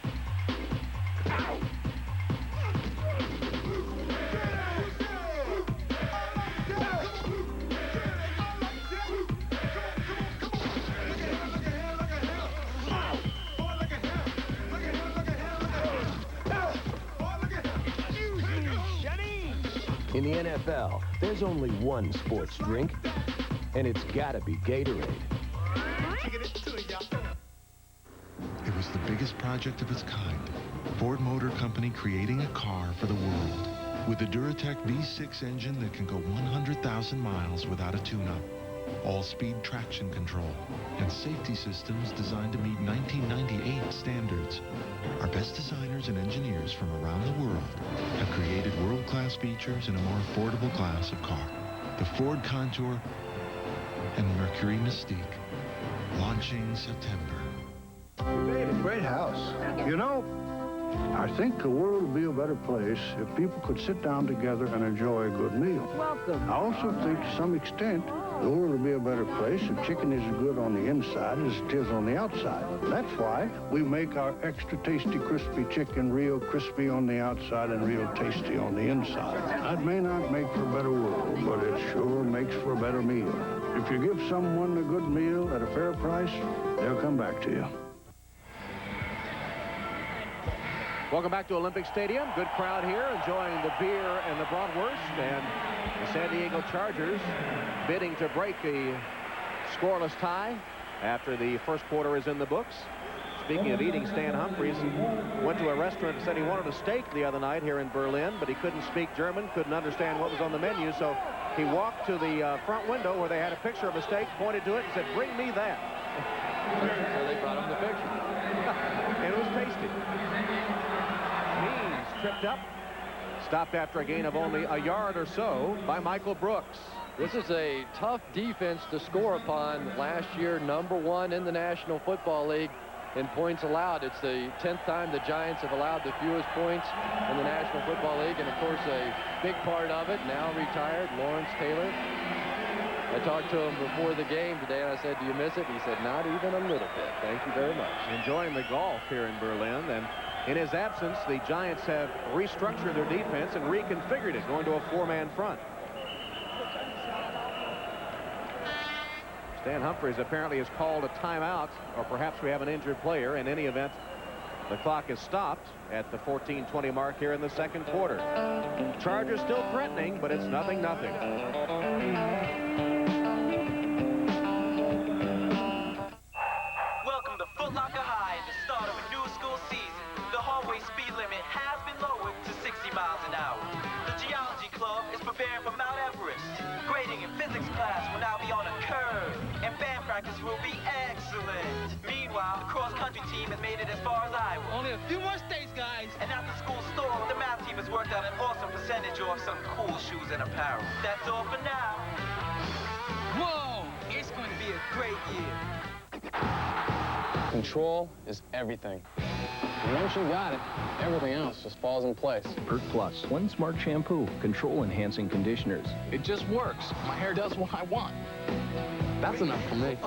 In the NFL, there's only one sports drink, and it's gotta be Gatorade.
It was the biggest project of its kind. Ford Motor Company creating a car for the world. With a Duratec V6 engine that can go 100,000 miles without a tune-up. All-speed traction control, and safety systems designed to meet 1998 standards. Our best designers and engineers from around the world have created world-class features in a more affordable class of car. The Ford Contour and the Mercury Mystique, launching September.
Great house. You know, I think the world would be a better place if people could sit down together and enjoy a good meal.
Welcome.
I also think to some extent the world would be a better place if chicken is as good on the inside as it is on the outside. That's why we make our extra tasty crispy chicken real crispy on the outside and real tasty on the inside. That may not make for a better world, but it sure makes for a better meal. If you give someone a good meal at a fair price, they'll come back to you.
Welcome back to Olympic Stadium. Good crowd here enjoying the beer and the bratwurst, and the San Diego Chargers bidding to break a scoreless tie after the first quarter is in the books. Speaking of eating, Stan Humphries went to a restaurant and said he wanted a steak the other night here in Berlin, but he couldn't speak German, couldn't understand what was on the menu, so he walked to the front window where they had a picture of a steak, pointed to it, and said, "Bring me that."
So they brought him the picture.
And it was tasty. Means tripped up, stopped after a gain of only a yard or so by Michael Brooks.
This is a tough defense to score upon. Last year, #1 in the National Football League in points allowed. It's the 10th time the Giants have allowed the fewest points in the National Football League, and of course a big part of it, now retired, Lawrence Taylor. I talked to him before the game today, and I said, do you miss it? He said, not even a little bit. Thank you very much.
Enjoying the golf here in Berlin. And in his absence, the Giants have restructured their defense and reconfigured it, going to a 4-man front. Stan Humphries apparently has called a timeout, or perhaps we have an injured player. In any event, the clock is stopped at the 14:20 mark here in the second quarter. Chargers still threatening, but it's 0-0.
Welcome to Foot Locker High and the start of a new school season. The hallway speed limit has been lowered to 60 miles an hour. The Geology Club is preparing for Mount Everest. Grading and physics class will now be on a curve, and band practice will be excellent. Meanwhile, the cross-country team has made it as far as Iowa.
Only a few more states, guys.
And at the school store, the math team has worked out an awesome percentage off some cool shoes and apparel. That's all for now.
Whoa! It's going to be a great year.
Control is everything. And once you got it, everything else just falls in place.
Pert Plus, one smart shampoo, control-enhancing conditioners.
It just works. My hair does what I want. That's enough for me.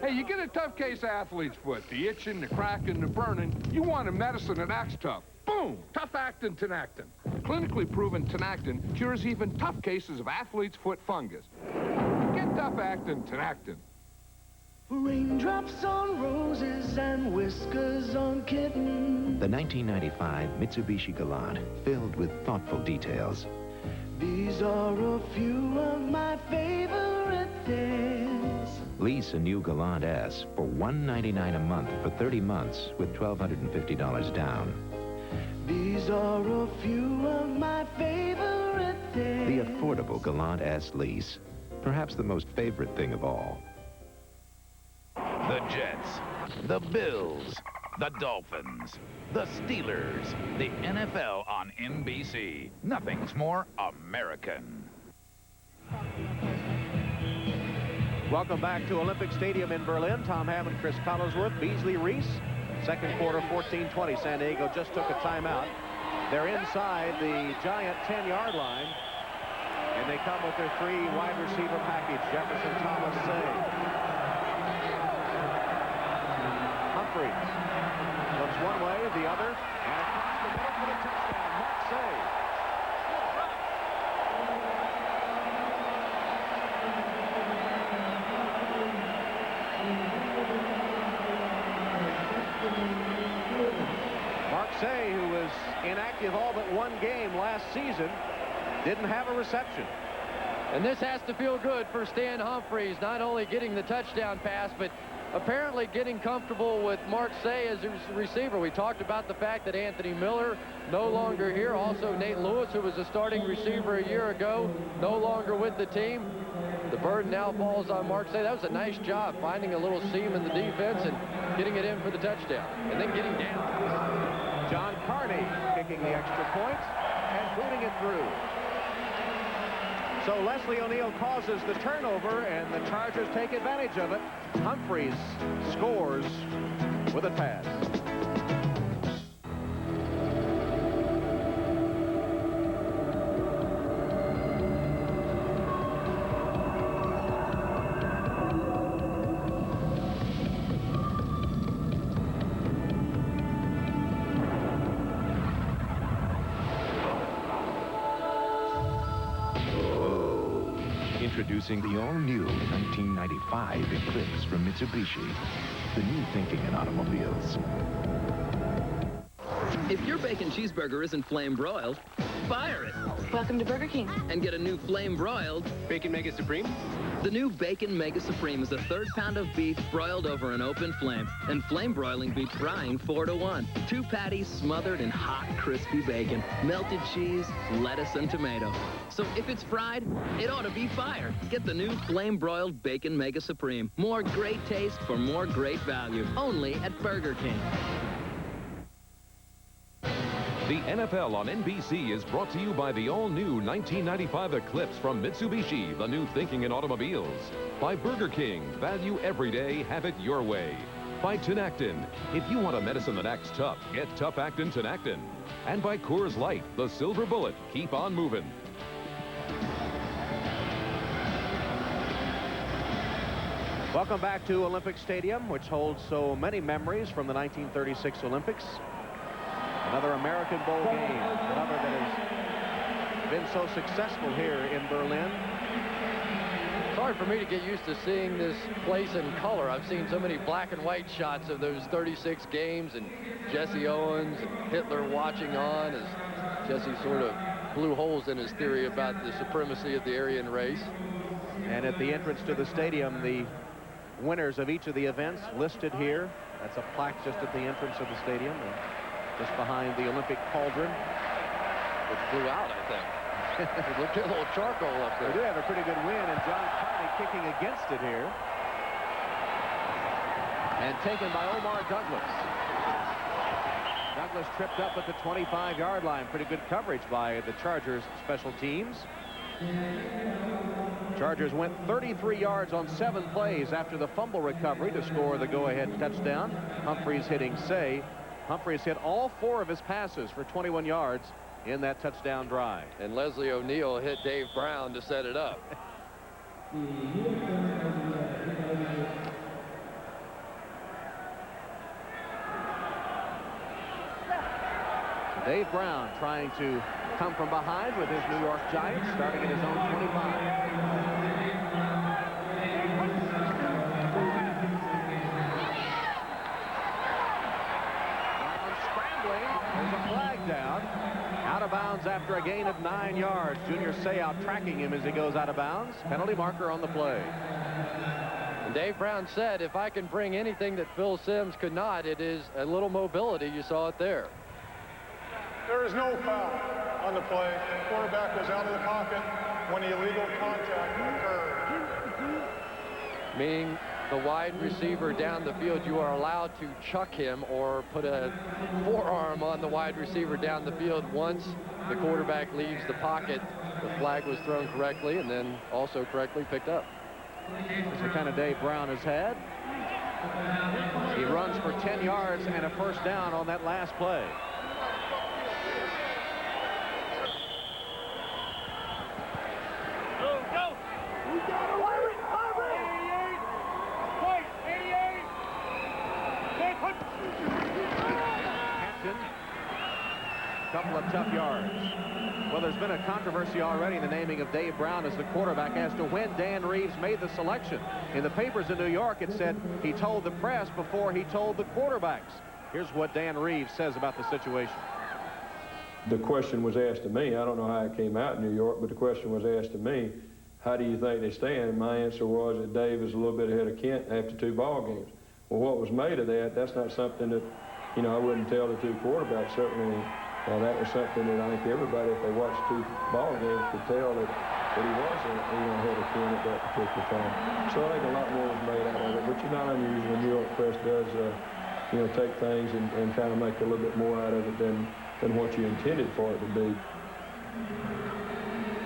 Hey, you get a tough case of athlete's foot, the itching, the cracking, the burning. You want a medicine that acts tough. Boom! Tough-actin Tinactin. Clinically proven Tinactin cures even tough cases of athlete's foot fungus. Get tough-actin Tinactin.
Raindrops on roses and whiskers on kittens.
The 1995 Mitsubishi Galant, filled with thoughtful details.
These are a few of my favorite things.
Lease a new Galant S for $199 a month for 30 months with $1,250 down.
These are a few of my favorite things.
The affordable Galant S lease. Perhaps the most favorite thing of all.
The Jets, the Bills, the Dolphins, the Steelers, the NFL on NBC. Nothing's more American.
Welcome back to Olympic Stadium in Berlin. Tom Hammond, Chris Collinsworth, Beasley Reese. Second quarter, 14:20. San Diego just took a timeout. They're inside the Giant 10-yard line. And they come with their 3 wide receiver package. Jefferson, Thomas, Say. Humphries looks one way, the other, and across the middle for the touchdown. Mark Say. Mark Say, who was inactive all but one game last season, didn't have a reception.
And this has to feel good for Stan Humphries, not only getting the touchdown pass, but apparently getting comfortable with Mark Say as his receiver. We talked about the fact that Anthony Miller no longer here. Also, Nate Lewis, who was a starting receiver a year ago, no longer with the team. The burden now falls on Mark Say. That was a nice job finding a little seam in the defense and getting it in for the touchdown, and then getting down.
John Carney kicking the extra point and booting it through. So Leslie O'Neal causes the turnover, and the Chargers take advantage of it. Humphries scores with a pass.
Introducing the all-new 1995 Eclipse from Mitsubishi. The new thinking in automobiles.
If your bacon cheeseburger isn't flame broiled, fire it.
Welcome to Burger King.
And get a new flame broiled
Bacon Mega Supreme?
The new Bacon Mega Supreme is a third pound of beef broiled over an open flame. And flame broiling beats frying 4-to-1. 2 patties smothered in hot, crispy bacon, melted cheese, lettuce, and tomato. So if it's fried, it ought to be fire. Get the new flame broiled Bacon Mega Supreme. More great taste for more great value. Only at Burger King.
The NFL on NBC is brought to you by the all-new 1995 Eclipse from Mitsubishi, the new thinking in automobiles. By Burger King, value every day, have it your way. By Tinactin, if you want a medicine that acts tough, get tough-actin Tinactin. And by Coors Light, the silver bullet, keep on moving.
Welcome back to Olympic Stadium, which holds so many memories from the 1936 Olympics. Another American Bowl game, another that has been so successful here in Berlin.
It's hard for me to get used to seeing this place in color. I've seen so many black and white shots of those 36 games, and Jesse Owens and Hitler watching on as Jesse sort of blew holes in his theory about the supremacy of the Aryan race.
And at the entrance to the stadium, the winners of each of the events listed here. That's a plaque just at the entrance of the stadium, and just behind the Olympic cauldron,
which blew out, I think. It looked a little charcoal up there.
We do have a pretty good wind, and John Carney kicking against it here. And taken by Omar Douglas. Douglas tripped up at the 25-yard line. Pretty good coverage by the Chargers special teams. Chargers went 33 yards on 7 plays after the fumble recovery to score the go-ahead touchdown. Humphreys hitting Say. Humphreys hit all 4 of his passes for 21 yards in that touchdown drive.
And Leslie O'Neal hit Dave Brown to set it up.
Dave Brown trying to come from behind with his New York Giants, starting at his own 25. Brown scrambling. There's a flag down. Out of bounds after a gain of 9 yards. Junior Seau tracking him as he goes out of bounds. Penalty marker on the play.
And Dave Brown said, if I can bring anything that Phil Simms could not, it is a little mobility. You saw it there.
There is no foul on the play. The quarterback was out of the pocket when the illegal contact occurred.
Meaning the wide receiver down the field, you are allowed to chuck him or put a forearm on the wide receiver down the field once the quarterback leaves the pocket. The flag was thrown correctly and then also correctly picked up.
That's the kind of day Brown has had. He runs for 10 yards and a first down on that last play. Couple of tough yards. Well, there's been a controversy already in the naming of Dave Brown as the quarterback as to when Dan Reeves made the selection. In the papers in New York, it said he told the press before he told the quarterbacks. Here's what Dan Reeves says about the situation.
The question was asked to me. I don't know how it came out in New York, but the question was asked to me, how do you think they stand? And my answer was that Dave is a little bit ahead of Kent after 2 ball games. Well, what was made of that, that's not something that, you know, I wouldn't tell the 2 quarterbacks. Certainly, that was something that I think everybody, if they watched 2 ball games, could tell that he wasn't ahead of Kent at that particular time. So I think a lot more was made out of it. But you're not unusual. The New York press does, you know, take things and kind of make a little bit more out of it than what you intended for it to be.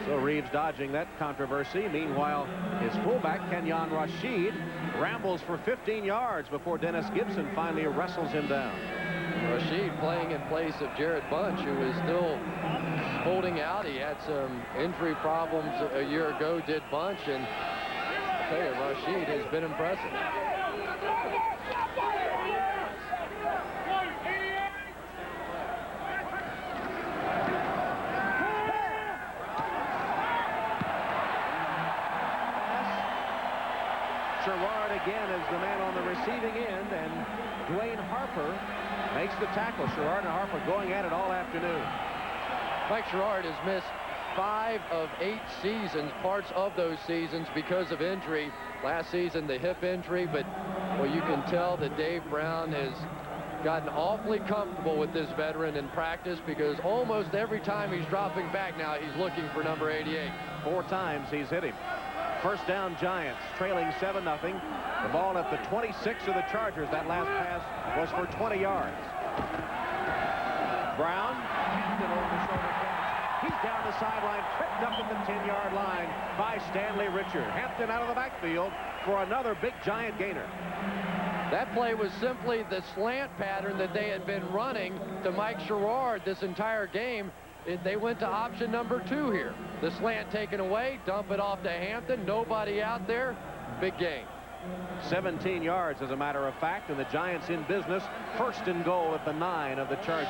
So Reeves dodging that controversy. Meanwhile, his fullback, Kenyon Rashid, rambles for 15 yards before Dennis Gibson finally wrestles him down.
Rashid playing in place of Jared Bunch, who is still holding out. He had some injury problems a year ago, did Bunch, and I'll tell you, Rashid has been impressive.
Sherrard again is the man on the receiving end, and Dwayne Harper makes the tackle. Sherrard and Harper going at it all afternoon.
Mike Sherrard has missed 5 of 8 seasons, parts of those seasons, because of injury. Last season, the hip injury, but well, you can tell that Dave Brown has gotten awfully comfortable with this veteran in practice, because almost every time he's dropping back now, he's looking for number 88.
4 times he's hit him. First down, Giants, trailing 7-0. The ball at the 26 of the Chargers. That last pass was for 20 yards. Brown, Hampton over the shoulder catch. He's down the sideline, tripped up at the 10-yard line by Stanley Richard. Hampton out of the backfield for another big Giant gainer.
That play was simply the slant pattern that they had been running to Mike Sherrard this entire game. They went to option number 2 here. The slant taken away, dump it off to Hampton, nobody out there, big gain.
17 yards, as a matter of fact, and the Giants in business. First and goal at the 9 of the Chargers.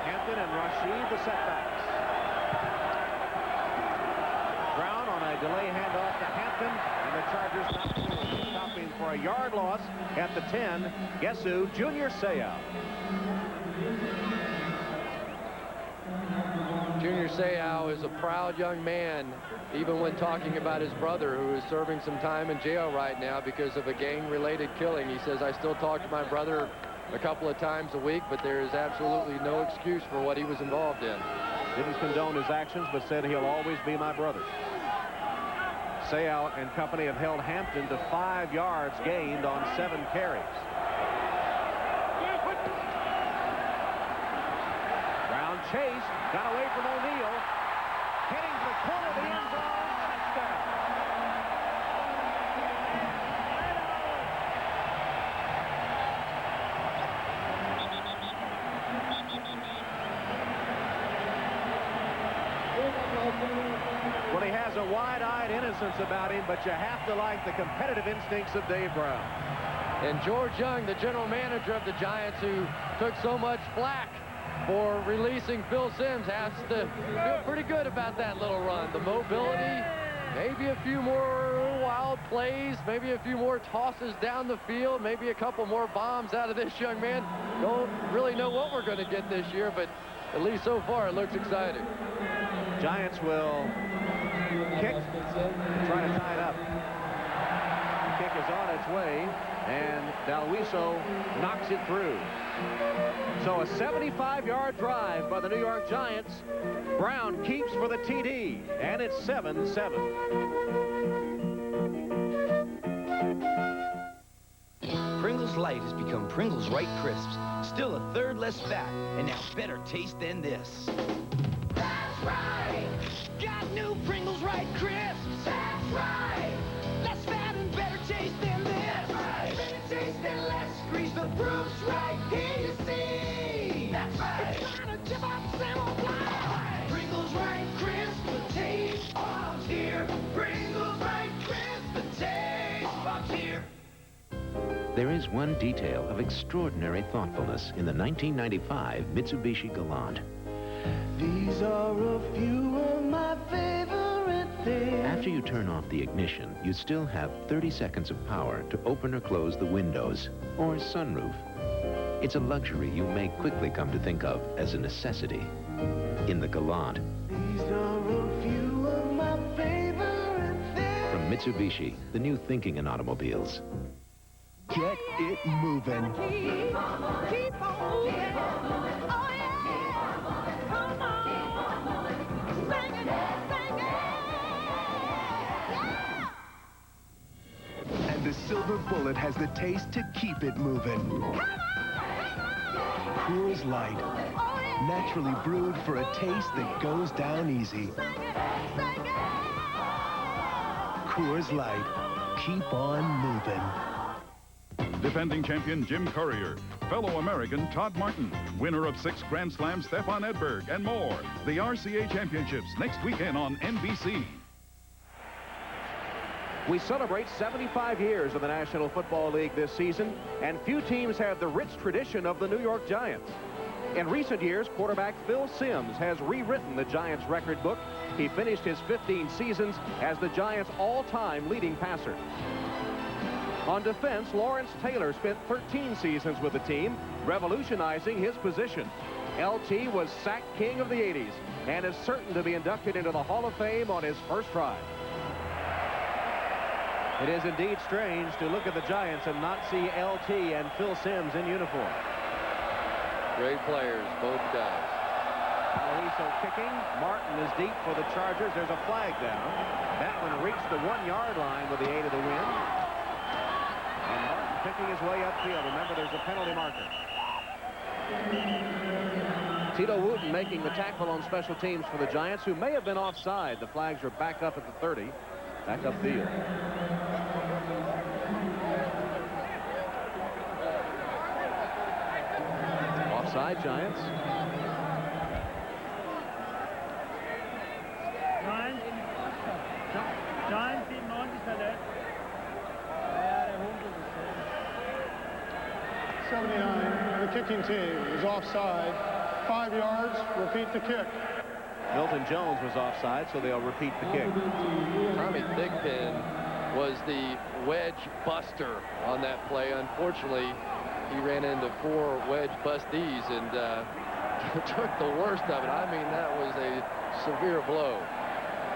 Hampton and Rashid, the setbacks. Brown on a delay handoff to Hampton, and the Chargers stopping for a yard loss at the 10. Guess who? Junior Seau.
Junior Seau is a proud young man, even when talking about his brother, who is serving some time in jail right now because of a gang-related killing. He says, I still talk to my brother a couple of times a week, but there is absolutely no excuse for what he was involved in.
Didn't condone his actions, but said he'll always be my brother. Seau and company have held Hampton to 5 yards gained on 7 carries. Brown chased, got away from O'Neal, hitting the corner of the end zone. Touchdown. Well, he has a wide-eyed innocence about him, but you have to like the competitive instincts of Dave Brown.
And George Young, the general manager of the Giants, who took so much flack for releasing Phil Simms, has to feel pretty good about that little run. The mobility, maybe a few more wild plays, maybe a few more tosses down the field, maybe a couple more bombs out of this young man. Don't really know what we're going to get this year, but at least so far it looks exciting.
Giants will kick, try to tie it up. The kick is on its way, and Dalwiso knocks it through. So a 75-yard drive by the New York Giants. Brown keeps for the TD, and it's 7-7.
Pringles Light has become Pringles Right Crisps. Still a third less fat, and now better taste than this.
That's right! Got new Pringles Right Crisps! That's right! Less fat and better taste than this! That's right! Better taste and less grease, the proof's right here you see! That's right! It's not a chip off Sam fly! Pringles Right Crisps, the taste of here! Pringles Right Crisps, the taste of here!
There is one detail of extraordinary thoughtfulness in the 1995 Mitsubishi Galant.
These are a few of my favorite things.
After you turn off the ignition, you still have 30 seconds of power to open or close the windows or sunroof. It's a luxury you may quickly come to think of as a necessity. In the Galant.
These are a few of my favorite things.
From Mitsubishi, the new thinking in automobiles.
Get it moving.
Keep on moving. Oh, yeah. Come on. Sing it, sing it. Yeah.
And the Silver Bullet has the taste to keep it moving. Coors Light. Naturally brewed for a taste that goes down easy. Coors Light. Keep on moving.
Defending champion Jim Courier, fellow American Todd Martin, winner of 6 Grand Slams Stefan Edberg, and more. The RCA Championships next weekend on NBC.
We celebrate 75 years of the National Football League this season, and few teams have the rich tradition of the New York Giants. In recent years, quarterback Phil Simms has rewritten the Giants' record book. He finished his 15 seasons as the Giants' all-time leading passer. On defense, Lawrence Taylor spent 13 seasons with the team, revolutionizing his position. LT was sack king of the 80s and is certain to be inducted into the Hall of Fame on his first try. It is indeed strange to look at the Giants and not see LT and Phil Simms in uniform.
Great players, both guys.
Aloiso kicking. Martin is deep for the Chargers. There's a flag down. That one reached the 1-yard line with the aid of the wind. And Martin picking his way upfield. Remember, there's a penalty marker. Tito Wooten making the tackle on special teams for the Giants, who may have been offside. The flags are back up at the 30, back upfield. Offside, Giants.
79, the kicking team is offside. 5 yards, repeat the kick.
Milton Jones was offside, so they'll repeat the kick.
Tommy Thigpen was the wedge buster on that play. Unfortunately, he ran into 4 wedge bustees and took the worst of it. I mean, that was a severe blow.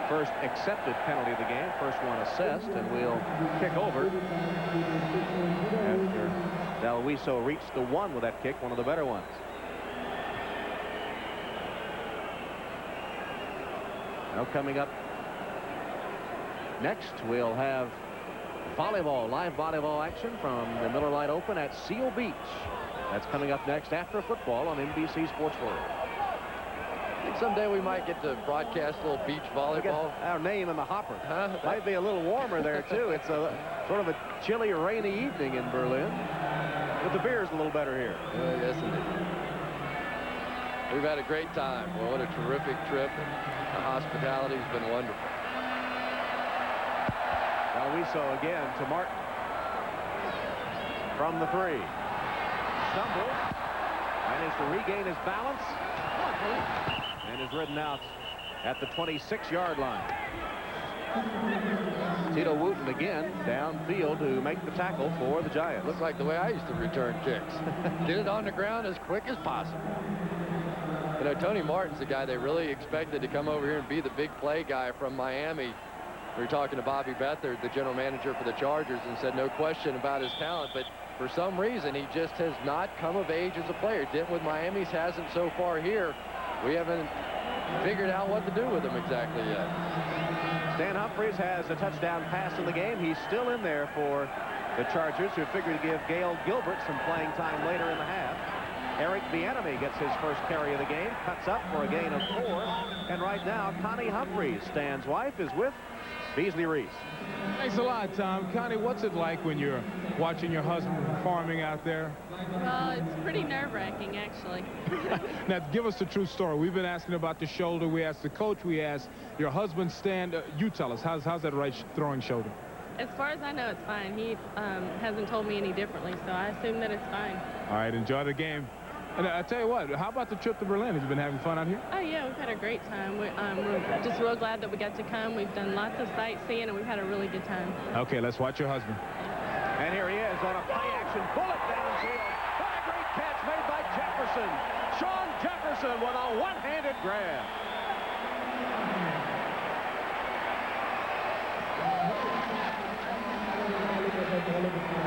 First accepted penalty of the game, first one assessed, and we'll kick over after Dalwiso reached the 1 with that kick, one of the better ones. Now coming up next, we'll have volleyball, live volleyball action from the Miller Lite Open at Seal Beach. That's coming up next after football on NBC Sports World.
I think someday we might get to broadcast a little beach volleyball.
Our name in the hopper. Might be a little warmer there too. It's a sort of a chilly, rainy evening in Berlin, but the beer's a little better here.
Yes, indeed. We've had a great time. Well, what a terrific trip. The hospitality's been wonderful.
Dalwiso again to Martin. From the 3. Stumbles. Managed to regain his balance. And is ridden out at the 26-yard line. Tito Wooten again downfield to make the tackle for the Giants.
Looks like the way I used to return kicks. Get it on the ground as quick as possible. You know, Tony Martin's the guy they really expected to come over here and be the big play guy from Miami. We were talking to Bobby Beathard, the general manager for the Chargers, and said no question about his talent, but for some reason he just has not come of age as a player. Didn't with Miami's, hasn't so far here. We haven't figured out what to do with him exactly yet.
Stan Humphries has a touchdown pass in the game. He's still in there for the Chargers, who figured to give Gail Gilbert some playing time later in the half. Eric Bieniemy gets his first carry of the game, cuts up for a gain of 4. And right now, Connie Humphries, Stan's wife, is with Beasley Reese.
Thanks a lot, Tom. Connie, what's it like when you're watching your husband performing out there?
Well, it's pretty nerve-wracking, actually.
Now, give us the true story. We've been asking about the shoulder. We asked the coach. We asked your husband, Stan. You tell us, how's that right throwing shoulder?
As far as I know, it's fine. He hasn't told me any differently, so I assume that it's fine.
All right, enjoy the game. And I tell you what, how about the trip to Berlin? Have you been having fun out here?
Oh, yeah, we've had a great time. We're just real glad that we got to come. We've done lots of sightseeing, and we've had a really good time.
Okay, let's watch your husband.
And here he is on a play-action bullet downfield. What a great catch made by Jefferson. Sean Jefferson with a one-handed grab.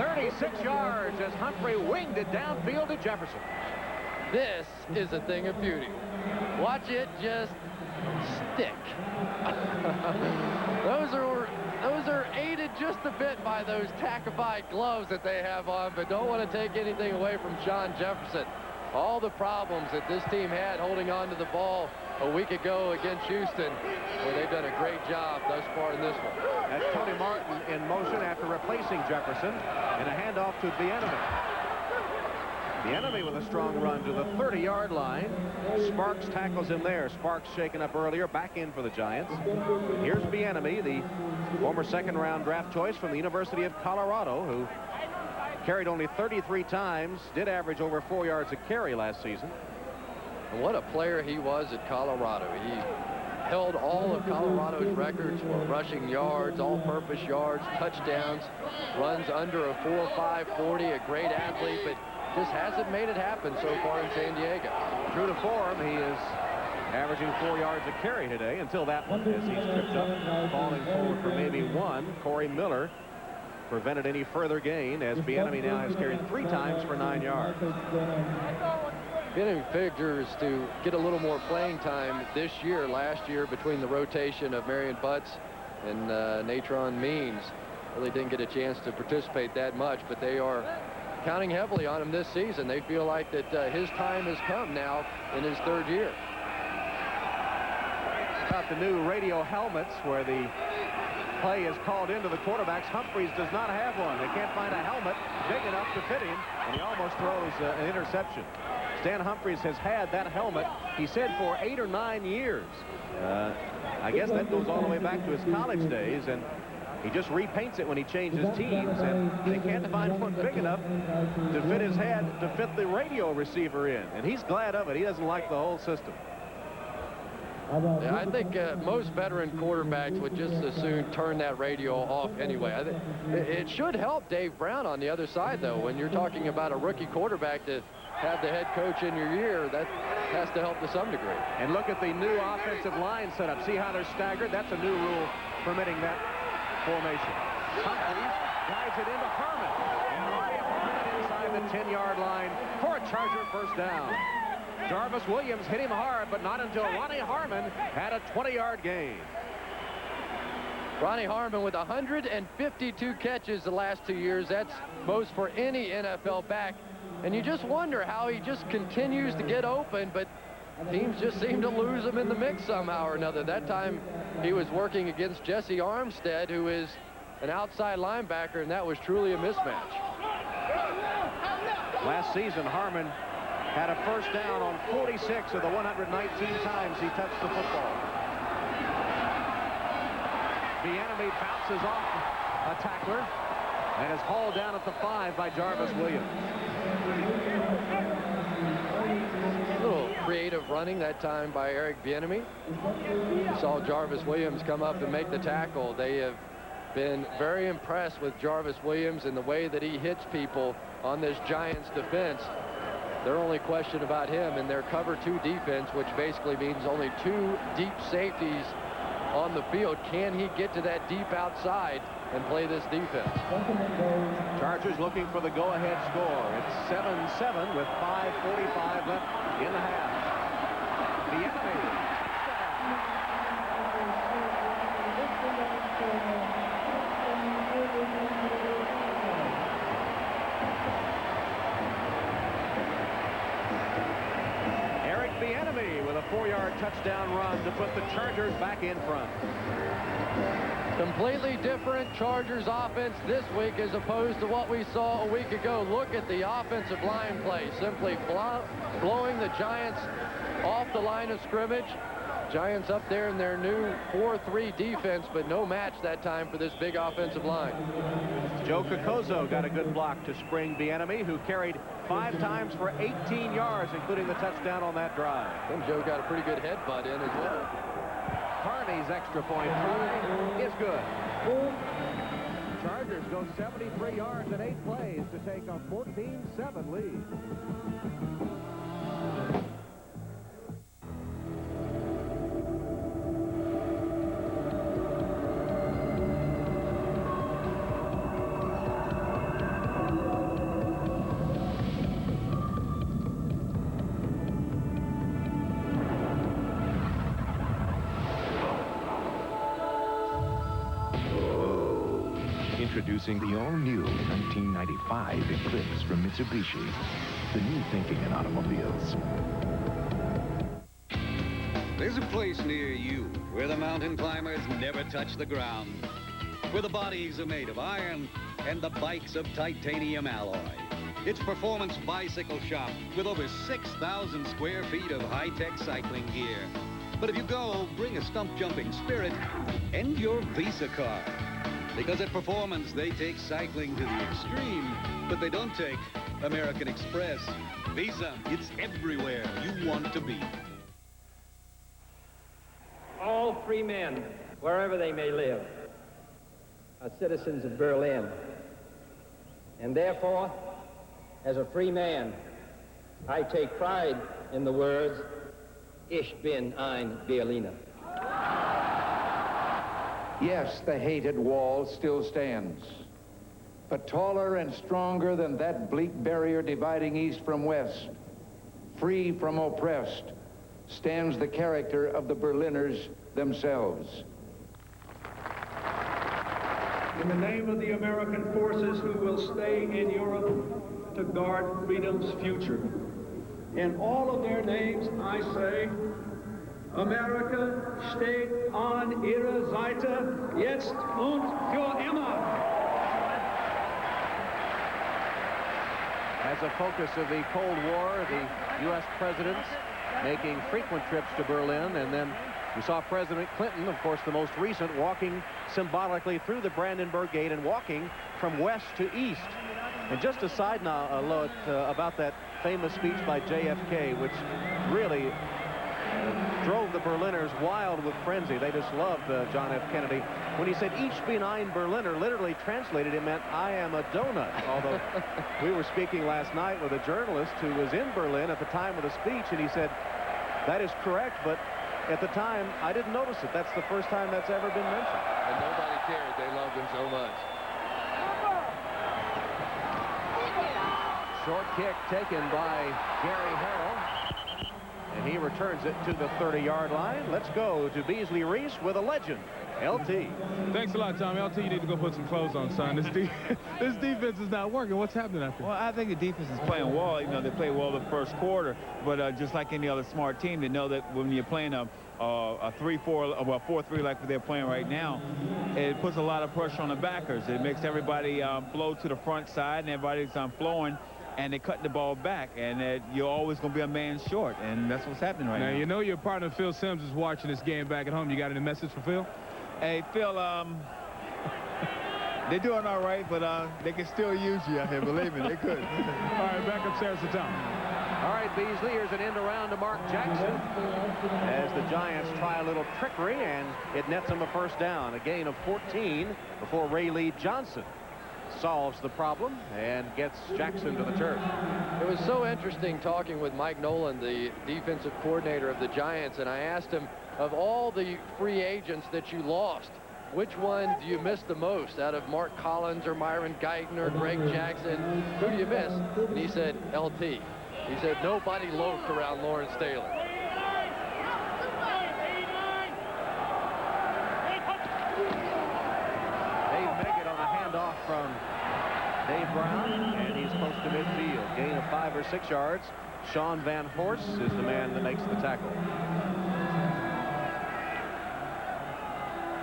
"36 yards as Humphrey winged it downfield to Jefferson."
This is a thing of beauty. Watch it just stick. Those are aided just a bit by those tackified gloves that they have on, but don't want to take anything away from Sean Jefferson. All the problems that this team had holding on to the ball a week ago against Houston, well, they've done a great job thus far in this one.
That's Tony Martin in motion after replacing Jefferson, and a handoff to Bieniemy. Bieniemy with a strong run to the 30-yard line. Sparks tackles him there. Sparks shaken up earlier, back in for the Giants. Here's Bieniemy, the former second-round draft choice from the University of Colorado, who carried only 33 times, did average over 4 yards a carry last season.
And what a player he was at Colorado. He held all of Colorado's records for rushing yards, all-purpose yards, touchdowns, runs under a 4.5 40, a great athlete, but just hasn't made it happen so far in San Diego.
True to form, he is averaging 4 yards a carry today until that one, as he's tripped up, falling forward for maybe 1. Corey Miller prevented any further gain, as Bieniemy now has carried 3 times for 9 yards.
Bieniemy figures to get a little more playing time this year. Last year, between the rotation of Marion Butts and Natron Means, really didn't get a chance to participate that much, but they are counting heavily on him this season. They feel like that his time has come now in his 3rd year.
About the new radio helmets where the play is called into the quarterbacks. Humphries does not have one. They can't find a helmet big enough to fit him, and he almost throws an interception. Stan Humphries has had that helmet, he said, for 8 or 9 years. I guess that goes all the way back to his college days, and He just repaints it when he changes teams, and they can't find one big enough to fit his head, to fit the radio receiver in. And he's glad of it. He doesn't like the whole system.
Yeah, I think most veteran quarterbacks would just as soon turn that radio off anyway. I think it should help Dave Brown on the other side, though. When you're talking about a rookie quarterback to have the head coach in your ear, that has to help to some degree.
And look at the new offensive line setup. See how they're staggered? That's a new rule permitting that formation. Humphreys guides it into Harmon. And Ronnie Harmon inside the 10-yard line for a Charger first down. Jarvis Williams hit him hard, but not until Ronnie Harmon had a 20-yard gain.
Ronnie Harmon with 152 catches the last 2 years. That's most for any NFL back. And you just wonder how he just continues to get open, but teams just seem to lose him in the mix somehow or another. That time he was working against Jesse Armstead, who is an outside linebacker, and that was truly a mismatch.
Last season, Harmon had a first down on 46 of the 119 times he touched the football. Bieniemy bounces off a tackler and is hauled down at the 5 by Jarvis Williams.
A little creative running that time by Eric Bieniemy. You saw Jarvis Williams come up and make the tackle. They have been very impressed with Jarvis Williams and the way that he hits people on this Giants defense. Their only question about him in their cover 2 defense, which basically means only 2 deep safeties on the field. Can he get to that deep outside and play this defense?
Chargers looking for the go-ahead score. It's 7-7 with 5:45 left in the half. The enemy. With a 4-yard touchdown run to put the Chargers back in front.
Completely different Chargers offense this week as opposed to what we saw a week ago. Look at the offensive line play, simply blowing the Giants off the line of scrimmage. Giants up there in their new 4-3 defense, but no match that time for this big offensive line.
Joe Kokozo got a good block to spring Bieniemy, who carried 5 times for 18 yards, including the touchdown on that drive.
And Joe got a pretty good headbutt in as well.
Carney's extra point try is good. Chargers go 73 yards in 8 plays to take a 14-7 lead.
Introducing the all-new 1995 Eclipse from Mitsubishi. The new thinking in automobiles.
There's a place near you where the mountain climbers never touch the ground. Where the bodies are made of iron and the bikes of titanium alloy. It's Performance Bicycle Shop with over 6,000 square feet of high-tech cycling gear. But if you go, bring a stump-jumping spirit and your Visa card. Because at Performance, they take cycling to the extreme, but they don't take American Express. Visa, it's everywhere you want to be.
All free men, wherever they may live, are citizens of Berlin. And therefore, as a free man, I take pride in the words, Ich bin ein Berliner.
Yes, the hated wall still stands. But taller and stronger than that bleak barrier dividing east from west, free from oppressed, stands the character of the Berliners themselves.
In the name of the American forces who will stay in Europe to guard freedom's future, in all of their names I say, America steht an ihrer Seite, jetzt und für immer.
As a focus of the Cold War, the U.S. presidents making frequent trips to Berlin and then We saw President Clinton, of course, the most recent, walking symbolically through the Brandenburg Gate and walking from west to east. And just a side note about that famous speech by JFK, which really drove the Berliners wild with frenzy. They just loved John F. Kennedy. When he said, "Ich bin ein Berliner," literally translated, it meant, "I am a donut." Although we were speaking last night with a journalist who was in Berlin at the time of the speech, and he said, "That is correct, but at the time, I didn't notice it. That's the first time that's ever been mentioned."
And nobody cared. They loved him so much.
Short kick taken by Gary Harrell. And he returns it to the 30-yard line. Let's go to Beasley Reese with a legend, LT.
Thanks a lot, Tommy. LT, you need to go put some clothes on, son. This defense is not working. What's happening out there?
Well, I think the defense is playing well. You know, they played well the first quarter, but just like any other smart team, they know that when you're playing a 3-4, well, 4-3 like they're playing right now, it puts a lot of pressure on the backers. It makes everybody flow to the front side, and everybody's flowing. And they cut the ball back, and you're always going to be a man short, and that's what's happening right now.
Now, you know your partner Phil Simms is watching this game back at home. You got any message for Phil?
Hey, Phil, they're doing all right, but they can still use you out here. Believe me, they could.
All right, back upstairs to Tom.
All right, Beasley, here's an end around to Mark Jackson as the Giants try a little trickery, and it nets them a first down. A gain of 14 before Ray Lee Johnson solves the problem and gets Jackson to the turf.
It was so interesting talking with Mike Nolan, the defensive coordinator of the Giants, and I asked him, of all the free agents that you lost, which one do you miss the most out of Mark Collins or Myron Guyton or Greg Jackson? Who do you miss? And he said, LT. He said, nobody loafed around Lawrence Taylor.
From Dave Brown, and he's close to midfield. Gain of 5 or 6 yards. Sean Van Horst is the man that makes the tackle.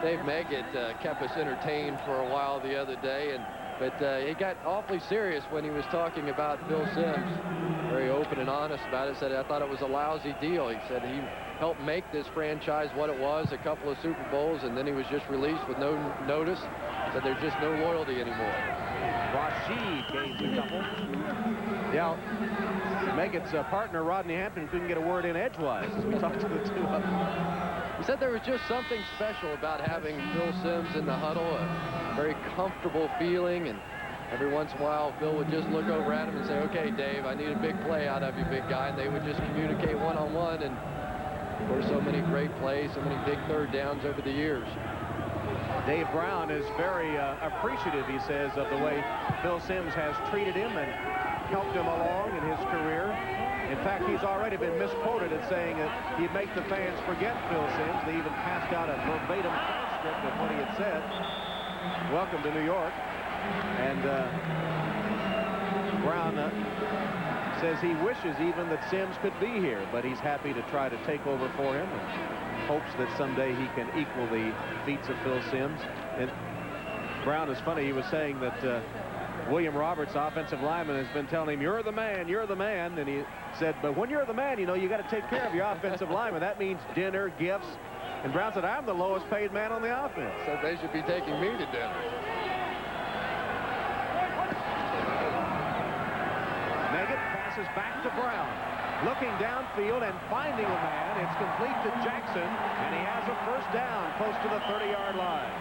Dave Meggett kept us entertained for a while the other day, but he got awfully serious when he was talking about Phil Simms. Very open and honest about it. Said, I thought it was a lousy deal. He said he helped make this franchise what it was, a couple of Super Bowls, and then he was just released with no notice. Said there's just no loyalty anymore.
Rashid gains a couple. Yeah, Meggett's partner, Rodney Hampton, couldn't get a word in edgewise as we talked to the two of them.
He said there was just something special about having Phil Simms in the huddle, a very comfortable feeling, and every once in a while, Phil would just look over at him and say, "Okay, Dave, I need a big play out of you, big guy," and they would just communicate one-on-one, and of course, so many great plays, so many big third downs over the years.
Dave Brown is very appreciative, he says, of the way Phil Simms has treated him and helped him along in his career. In fact, he's already been misquoted as saying that he'd make the fans forget Phil Simms. They even passed out a verbatim transcript of what he had said. Welcome to New York. And Brown says he wishes even that Simms could be here, but he's happy to try to take over for him and hopes that someday he can equal the feats of Phil Simms. And Brown is funny. He was saying that William Roberts, offensive lineman, has been telling him, "You're the man, you're the man." And he said, "But when you're the man, you know, you got to take care of your offensive lineman. That means dinner, gifts." And Brown said, "I'm the lowest paid man on the offense."
So they should be taking me to dinner.
Meggett passes back to Brown. Looking downfield and finding a man. It's complete to Jackson, and he has a first down close to the 30-yard line.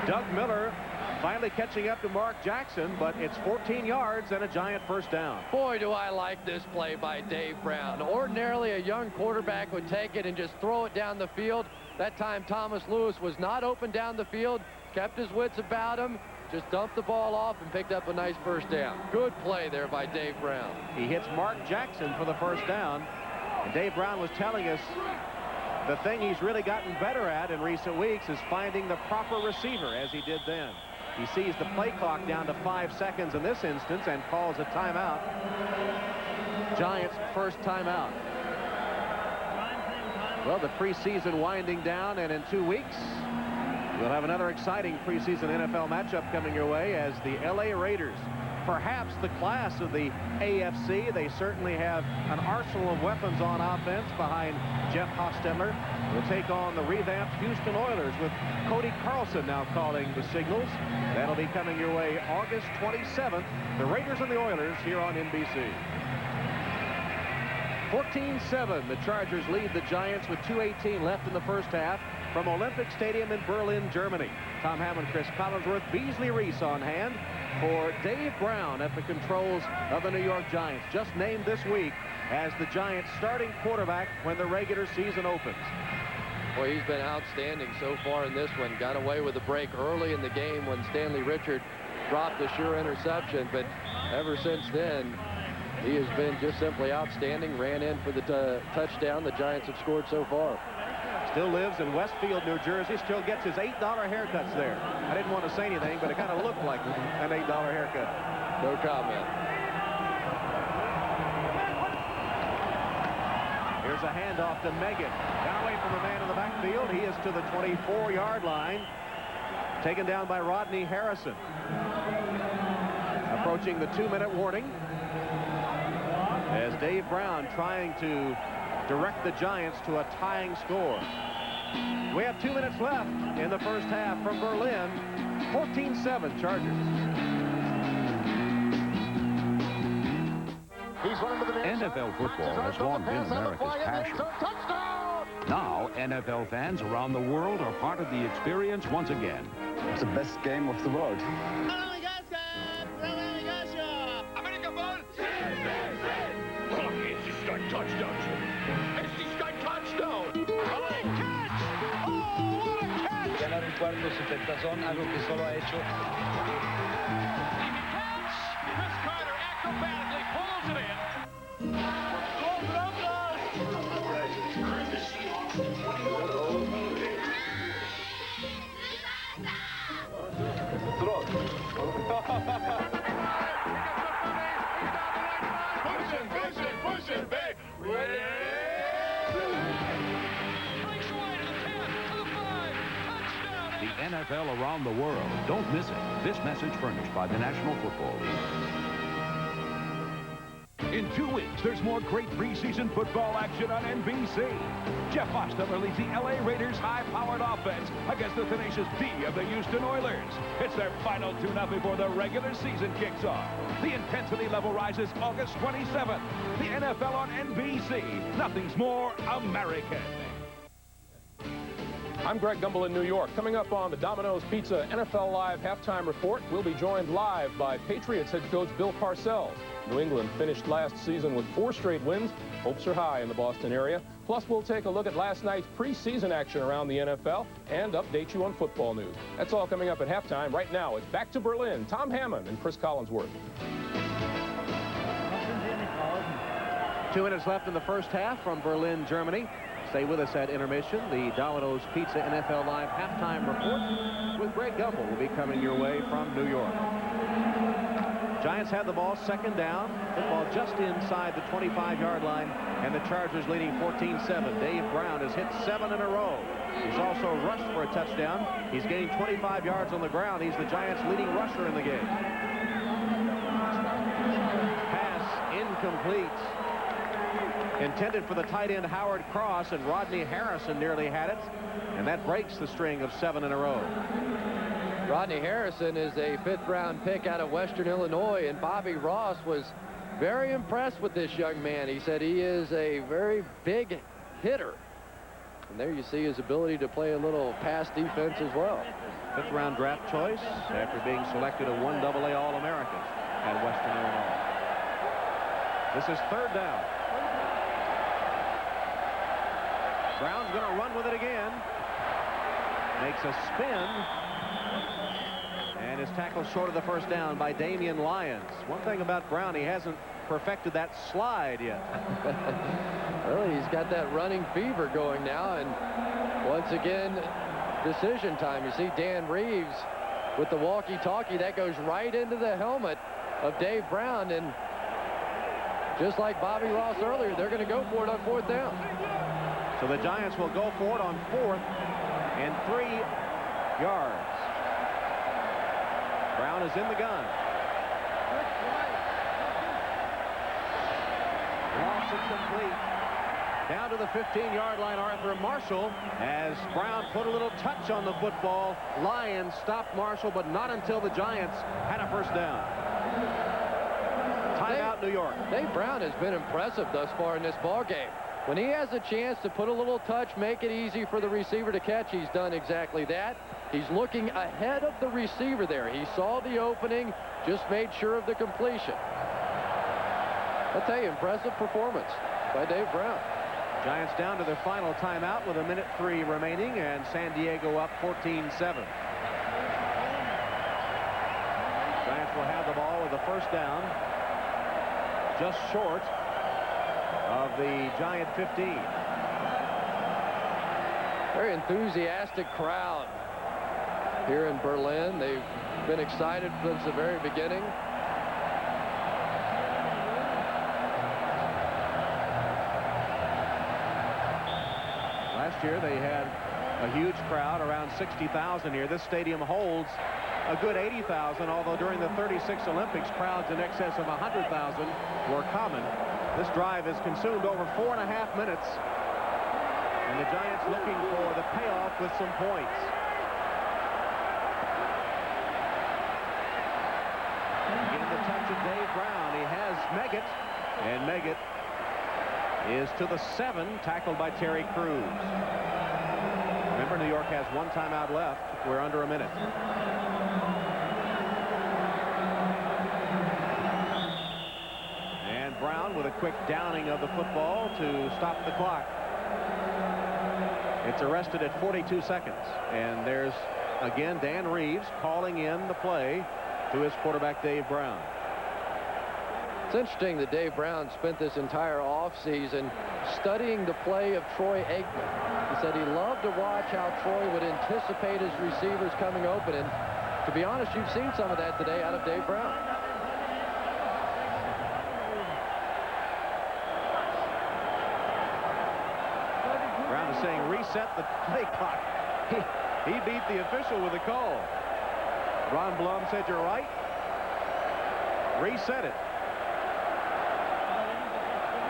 Doug Miller finally catching up to Mark Jackson, but it's 14 yards and a Giant first down.
Boy, do I like this play by Dave Brown. Ordinarily, a young quarterback would take it and just throw it down the field. That time, Thomas Lewis was not open down the field, kept his wits about him, just dumped the ball off and picked up a nice first down. Good play there by Dave Brown.
He hits Mark Jackson for the first down. And Dave Brown was telling us the thing he's really gotten better at in recent weeks is finding the proper receiver, as he did then. He sees the play clock down to 5 seconds in this instance and calls a timeout. Giants' first timeout. Well, the preseason winding down, and in 2 weeks, we'll have another exciting preseason NFL matchup coming your way as the LA Raiders perhaps the class of the AFC. They certainly have an arsenal of weapons on offense behind Jeff Hostetler. Will take on the revamped Houston Oilers with Cody Carlson now calling the signals. That'll be coming your way August 27th. The Raiders and the Oilers here on NBC. 14-7, the Chargers lead the Giants with 2:18 left in the first half from Olympic Stadium in Berlin, Germany. Tom Hammond, Chris Collinsworth, Beasley Reese on hand for Dave Brown at the controls of the New York Giants, just named this week as the Giants starting quarterback when the regular season opens.
Boy, he's been outstanding so far in this one. Got away with a break early in the game when Stanley Richard dropped a sure interception, but ever since then, he has been just simply outstanding. Ran in for the touchdown the Giants have scored so far.
Still lives in Westfield, New Jersey. Still gets his $8 haircuts there. I didn't want to say anything, but it kind of looked like an $8 haircut.
No comment.
Here's a handoff to Megan. Got away from the man in the backfield. He is to the 24-yard line. Taken down by Rodney Harrison. Approaching the 2-minute warning, as Dave Brown trying to direct the Giants to a tying score. We have 2 minutes left in the first half from Berlin. 14-7 Chargers.
NFL football has long been America's passion. Now, NFL fans around the world are part of the experience once again.
It's the best game of the world.
Touchdown, Jimmy. Touchdown. Oh, catch! Oh, what a catch!
Ya no recuerdo su tentazón, algo que solo ha hecho.
Catch! Chris Carter acrobatically pulls it in. Push it, babe.
The NFL around the world. Don't miss it. This message furnished by the National Football League.
In 2 weeks, there's more great preseason football action on NBC. Jeff Hostetler leads the LA Raiders' high-powered offense against the tenacious D of the Houston Oilers. It's their final tune-up before the regular season kicks off. The intensity level rises August 27th. The NFL on NBC. Nothing's more American.
I'm Greg Gumbel in New York. Coming up on the Domino's Pizza NFL Live halftime report, we'll be joined live by Patriots head coach Bill Parcells. New England finished last season with 4 straight wins. Hopes are high in the Boston area. Plus, we'll take a look at last night's preseason action around the NFL and update you on football news. That's all coming up at halftime. Right now, it's back to Berlin. Tom Hammond and Chris Collinsworth.
2 minutes left in the first half from Berlin, Germany. Stay with us at intermission. The Domino's Pizza NFL Live halftime report with Greg Gumbel will be coming your way from New York. Giants have the ball, second down. Football just inside the 25-yard line, and the Chargers leading 14-7. Dave Brown has hit 7 in a row. He's also rushed for a touchdown. He's gained 25 yards on the ground. He's the Giants' leading rusher in the game. Pass incomplete. Intended for the tight end Howard Cross, and Rodney Harrison nearly had it, and that breaks the string of 7 in a row.
Rodney Harrison is a 5th-round pick out of Western Illinois, and Bobby Ross was very impressed with this young man. He said he is a very big hitter. And there you see his ability to play a little pass defense as well.
5th-round draft choice after being selected a 1AA All-American at Western Illinois. This is 3rd down. Brown's going to run with it again. Makes a spin. And is tackled short of the first down by Damian Lyons. One thing about Brown, he hasn't perfected that slide yet.
Well, he's got that running fever going now. And once again, decision time. You see Dan Reeves with the walkie-talkie. That goes right into the helmet of Dave Brown. And just like Bobby Ross earlier, they're going to go for it on 4th down.
So the Giants will go for it on 4th and 3 yards. Brown is in the gun. Loss incomplete. Down to the 15-yard line, Arthur Marshall, as Brown put a little touch on the football. Lions stopped Marshall, but not until the Giants had a first down. Timeout, New York.
Dave Brown has been impressive thus far in this ball game. When he has a chance to put a little touch, make it easy for the receiver to catch, he's done exactly that. He's looking ahead of the receiver there. He saw the opening, just made sure of the completion. I'll tell you, impressive performance by Dave Brown.
Giants down to their final timeout with 1:03 remaining, and San Diego up 14-7. Giants will have the ball with the first down, just short of the Giant 15.
Very enthusiastic crowd here in Berlin. They've been excited since the very beginning.
Last year they had a huge crowd, around 60,000 here. This stadium holds a good 80,000, although during the 36 Olympics, crowds in excess of 100,000 were common. This drive has consumed over 4.5 minutes, and the Giants looking for the payoff with some points. Getting the touch of Dave Brown. He has Meggett, and Meggett is to the 7, tackled by Terry Crews. Remember, New York has 1 timeout left. We're under a minute. And Brown with a quick downing of the football to stop the clock. It's arrested at 42 seconds. And there's, again, Dan Reeves calling in the play to his quarterback, Dave Brown.
It's interesting that Dave Brown spent this entire offseason studying the play of Troy Aikman. He said he loved to watch how Troy would anticipate his receivers coming open. And to be honest, you've seen some of that today out of Dave Brown.
Brown is saying reset the play clock. He beat the official with a call. Ron Blum said, "You're right. Reset it."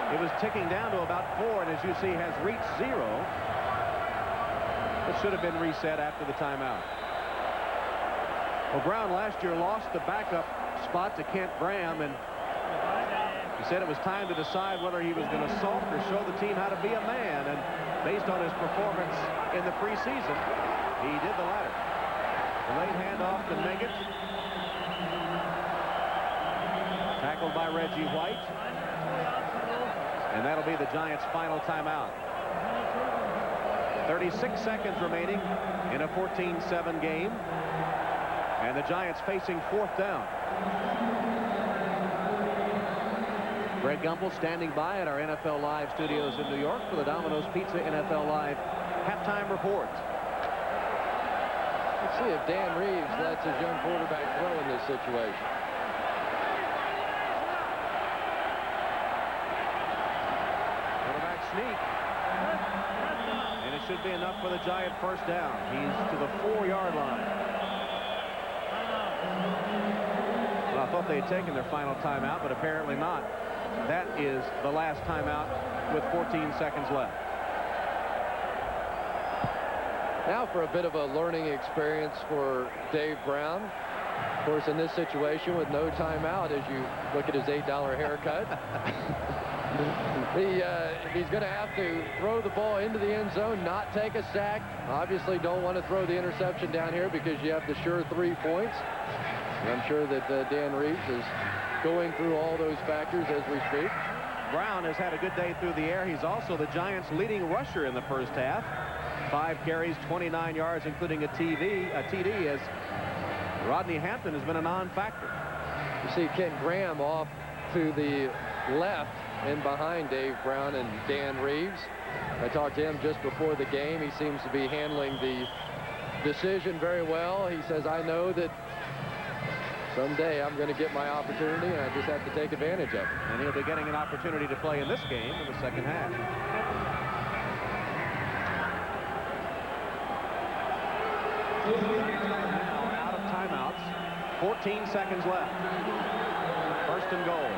It was ticking down to about 4, and as you see, has reached 0. It should have been reset after the timeout. Well, Brown last year lost the backup spot to Kent Graham, and he said it was time to decide whether he was going to sulk or show the team how to be a man. And based on his performance in the preseason, he did the latter. The late handoff to Meggett. Tackled by Reggie White. And that'll be the Giants' final timeout. 36 seconds remaining in a 14-7 game. And the Giants facing 4th down. Greg Gumbel standing by at our NFL Live studios in New York for the Domino's Pizza NFL Live halftime report.
Let's see if Dan Reeves lets his young quarterback throw in this situation.
Quarterback sneak. And it should be enough for the Giant first down. He's to the 4-yard line. Well, I thought they had taken their final timeout, but apparently not. That is the last timeout with 14 seconds left.
Now for a bit of a learning experience for Dave Brown. Of course, in this situation with no timeout, as you look at his $8 haircut, he's going to have to throw the ball into the end zone, not take a sack. Obviously don't want to throw the interception down here because you have the sure 3 points. And I'm sure that Dan Reeves is going through all those factors as we speak.
Brown has had a good day through the air. He's also the Giants' leading rusher in the first half. 5 carries, 29 yards, including a TD, as Rodney Hampton has been a non-factor.
You see Kent Graham off to the left and behind Dave Brown and Dan Reeves. I talked to him just before the game. He seems to be handling the decision very well. He says, I know that someday I'm going to get my opportunity, and I just have to take advantage of it.
And he'll be getting an opportunity to play in this game in the second half. Now out of timeouts. 14 seconds left. First and goal.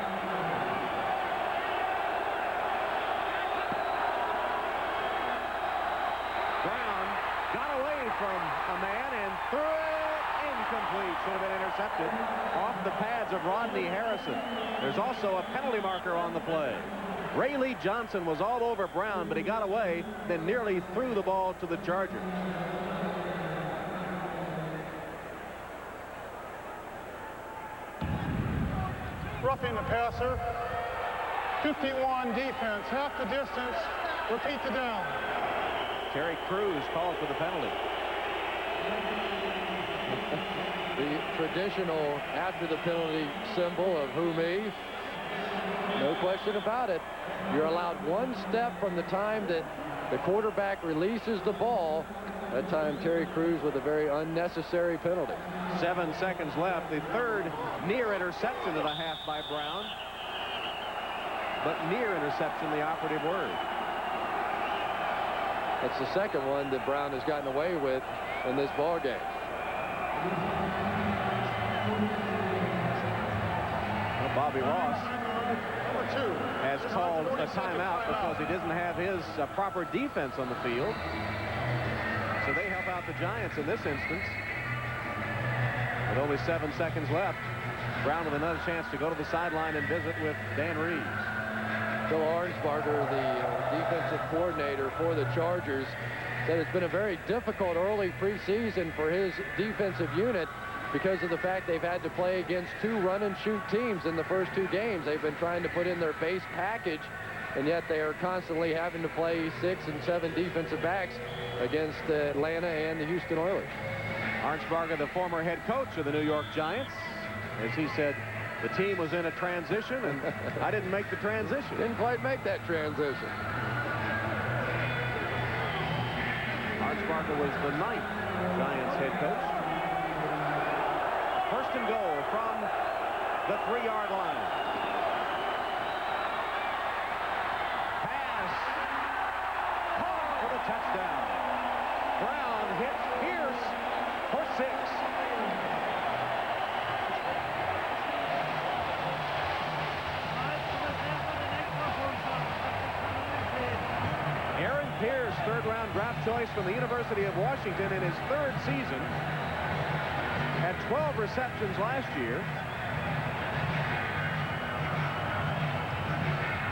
Brown got away from a man and threw it incomplete. Should have been intercepted off the pads of Rodney Harrison. There's also a penalty marker on the play. Ray Lee Johnson was all over Brown, but he got away, then nearly threw the ball to the Chargers.
Roughing the passer. 51 defense, half the distance. Repeat the down.
Terry Crews called for the penalty.
The traditional after the penalty symbol of who me. No question about it. You're allowed one step from the time that the quarterback releases the ball. That time Terry Crews with a very unnecessary penalty.
7 seconds left. The third near interception of the half by Brown. But near interception, the operative word.
That's the second one that Brown has gotten away with in this ball game.
Well, Bobby Ross has called a timeout because he doesn't have his proper defense on the field. So they help out the Giants in this instance. With only 7 seconds left, Brown with another chance to go to the sideline and visit with Dan Reeves.
Bill Arnsparger, the defensive coordinator for the Chargers, said it's been a very difficult early preseason for his defensive unit because of the fact they've had to play against two run-and-shoot teams in the first two games. They've been trying to put in their base package, and yet they are constantly having to play 6 and 7 defensive backs against Atlanta and the Houston Oilers.
Arnsparger, the former head coach of the New York Giants, as he said, the team was in a transition, and I didn't make the transition.
Didn't quite make that transition.
Arnsparger was the 9th Giants head coach. First and goal from the 3-yard line. Pass. Caught for the touchdown. Brown hits Pierce for 6. Pierce, third-round draft choice from the University of Washington in his 3rd season. Had 12 receptions last year.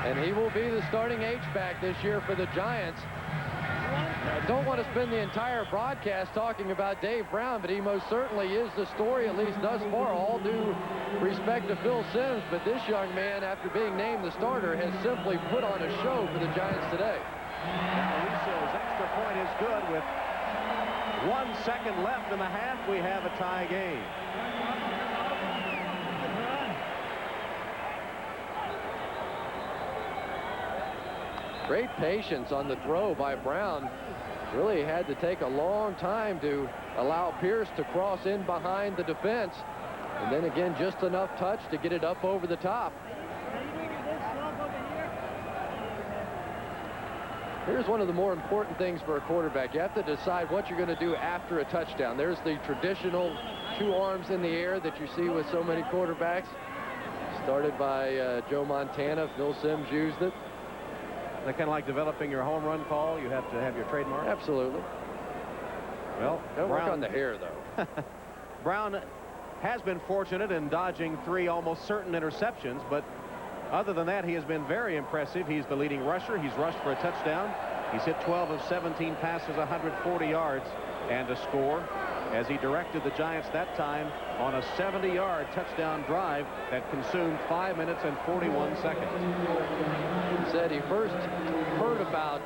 And he will be the starting H-back this year for the Giants. I don't want to spend the entire broadcast talking about Dave Brown, but he most certainly is the story, at least thus far. All due respect to Phil Simms, but this young man, after being named the starter, has simply put on a show for the Giants today.
Now Russo's extra point is good. With 1 second left in the half, we have a tie game.
Great patience on the throw by Brown. Really had to take a long time to allow Pierce to cross in behind the defense. And then again, just enough touch to get it up over the top. Here's one of the more important things for a quarterback. You have to decide what you're going to do after a touchdown. There's the traditional 2 arms in the air that you see with so many quarterbacks. Started by Joe Montana. Phil Simms used it.
They're kind of like developing your home run call. You have to have your trademark.
Absolutely.
Well,
don't work on the hair, though.
Brown has been fortunate in dodging 3 almost certain interceptions, but other than that, he has been very impressive. He's the leading rusher. He's rushed for a touchdown. He's hit 12 of 17 passes, 140 yards, and a score, as he directed the Giants that time on a 70-yard touchdown drive that consumed 5 minutes and 41 seconds.
He said he first heard about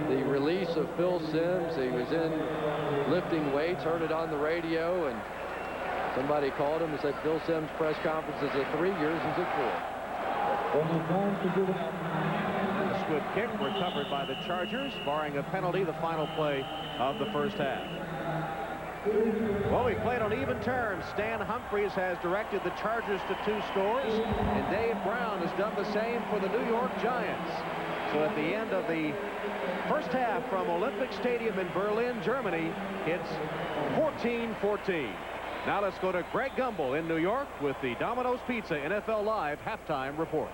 the release of Phil Simms. He was in lifting weights, heard it on the radio, and somebody called him and said Phil Simms' press conference is at 3 years, he's at 4.
A good kick recovered by the Chargers, barring a penalty, the final play of the first half. Well, we played on even terms. Stan Humphries has directed the Chargers to 2 scores, and Dave Brown has done the same for the New York Giants. So at the end of the first half from Olympic Stadium in Berlin, Germany, it's 14-14. Now let's go to Greg Gumbel in New York with the Domino's Pizza NFL Live halftime report.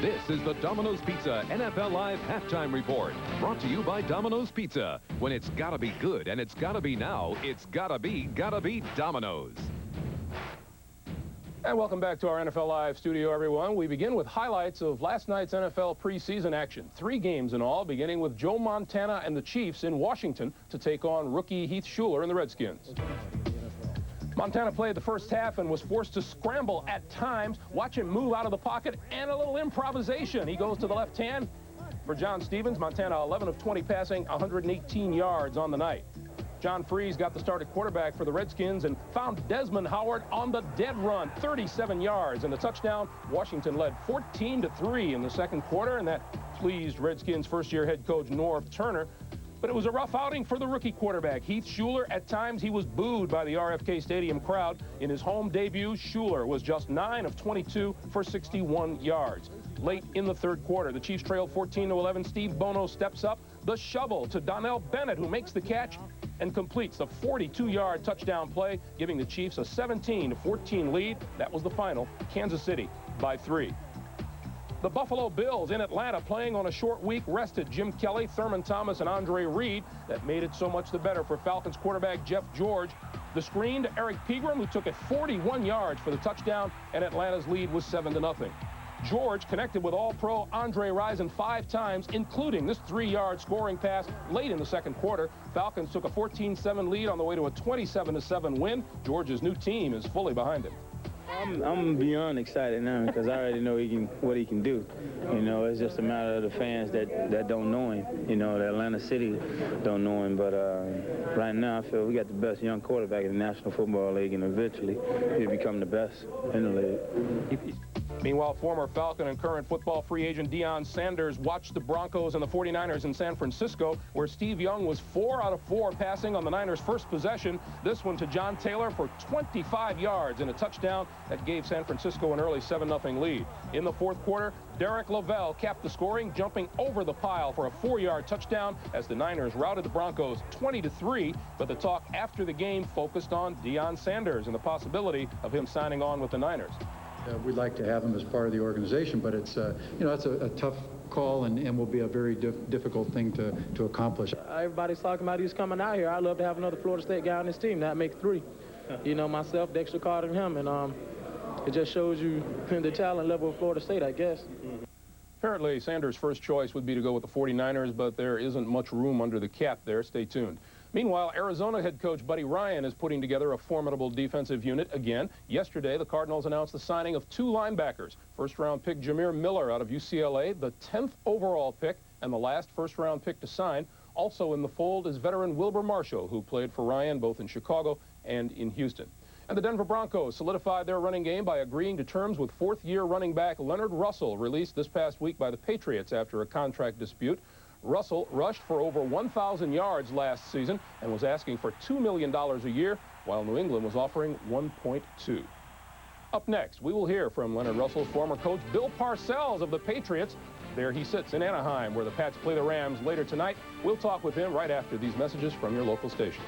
This is the Domino's Pizza NFL Live halftime report, brought to you by Domino's Pizza. When it's gotta be good and it's gotta be now, it's gotta be Domino's.
And welcome back to our NFL Live studio, everyone. We begin with highlights of last night's NFL preseason action. 3 games in all, beginning with Joe Montana and the Chiefs in Washington to take on rookie Heath Shuler and the Redskins. Montana played the first half and was forced to scramble at times. Watch him move out of the pocket and a little improvisation. He goes to the left hand for John Stevens. Montana 11 of 20 passing, 118 yards on the night. John Freeze got the start at quarterback for the Redskins and found Desmond Howard on the dead run, 37 yards and a touchdown. Washington led 14-3 in the second quarter, and that pleased Redskins first-year head coach Norv Turner. But it was a rough outing for the rookie quarterback, Heath Shuler. At times, he was booed by the RFK Stadium crowd. In his home debut, Shuler was just 9 of 22 for 61 yards. Late in the third quarter, the Chiefs trailed 14-11. Steve Bono steps up. The shovel to Donnell Bennett, who makes the catch and completes the 42-yard touchdown play, giving the Chiefs a 17-14 lead. That was the final. Kansas City by 3. The Buffalo Bills in Atlanta playing on a short week rested Jim Kelly, Thurman Thomas, and Andre Reed. That made it so much the better for Falcons quarterback Jeff George. The screen to Eric Pegram, who took it 41 yards for the touchdown, and Atlanta's lead was 7-0. George connected with All-Pro Andre Rison 5 times, including this 3-yard scoring pass late in the second quarter. Falcons took a 14-7 lead on the way to a 27-7 win. George's new team is fully behind him.
I'm beyond excited now because I already know what he can do. You know, it's just a matter of the fans that don't know him. You know, the Atlanta City don't know him. But right now, I feel we got the best young quarterback in the National Football League, and eventually he'll become the best in the league.
Meanwhile, former Falcon and current football free agent Deion Sanders watched the Broncos and the 49ers in San Francisco, where Steve Young was 4 out of 4 passing on the Niners' first possession. This one to John Taylor for 25 yards and a touchdown that gave San Francisco an early 7-0 lead. In the fourth quarter, Derek Lavelle capped the scoring, jumping over the pile for a 4-yard touchdown as the Niners routed the Broncos 20-3. But the talk after the game focused on Deion Sanders and the possibility of him signing on with the Niners.
We'd like to have him as part of the organization, but it's, you know, it's a tough call and will be a very difficult thing to accomplish.
Everybody's talking about he's coming out here. I'd love to have another Florida State guy on this team. That make 3. You know, myself, Dexter Carter, and him, and it just shows you the talent level of Florida State, I guess.
Apparently, Sanders' first choice would be to go with the 49ers, but there isn't much room under the cap there. Stay tuned. Meanwhile, Arizona head coach Buddy Ryan is putting together a formidable defensive unit again. Yesterday, the Cardinals announced the signing of 2 linebackers. First-round pick Jameer Miller out of UCLA, the 10th overall pick, and the last first-round pick to sign. Also in the fold is veteran Wilber Marshall, who played for Ryan both in Chicago and in Houston. And the Denver Broncos solidified their running game by agreeing to terms with 4th-year running back Leonard Russell, released this past week by the Patriots after a contract dispute. Russell rushed for over 1,000 yards last season and was asking for $2 million a year, while New England was offering $1.2. Up next, we will hear from Leonard Russell's former coach Bill Parcells of the Patriots. There he sits in Anaheim, where the Pats play the Rams later tonight. We'll talk with him right after these messages from your local station.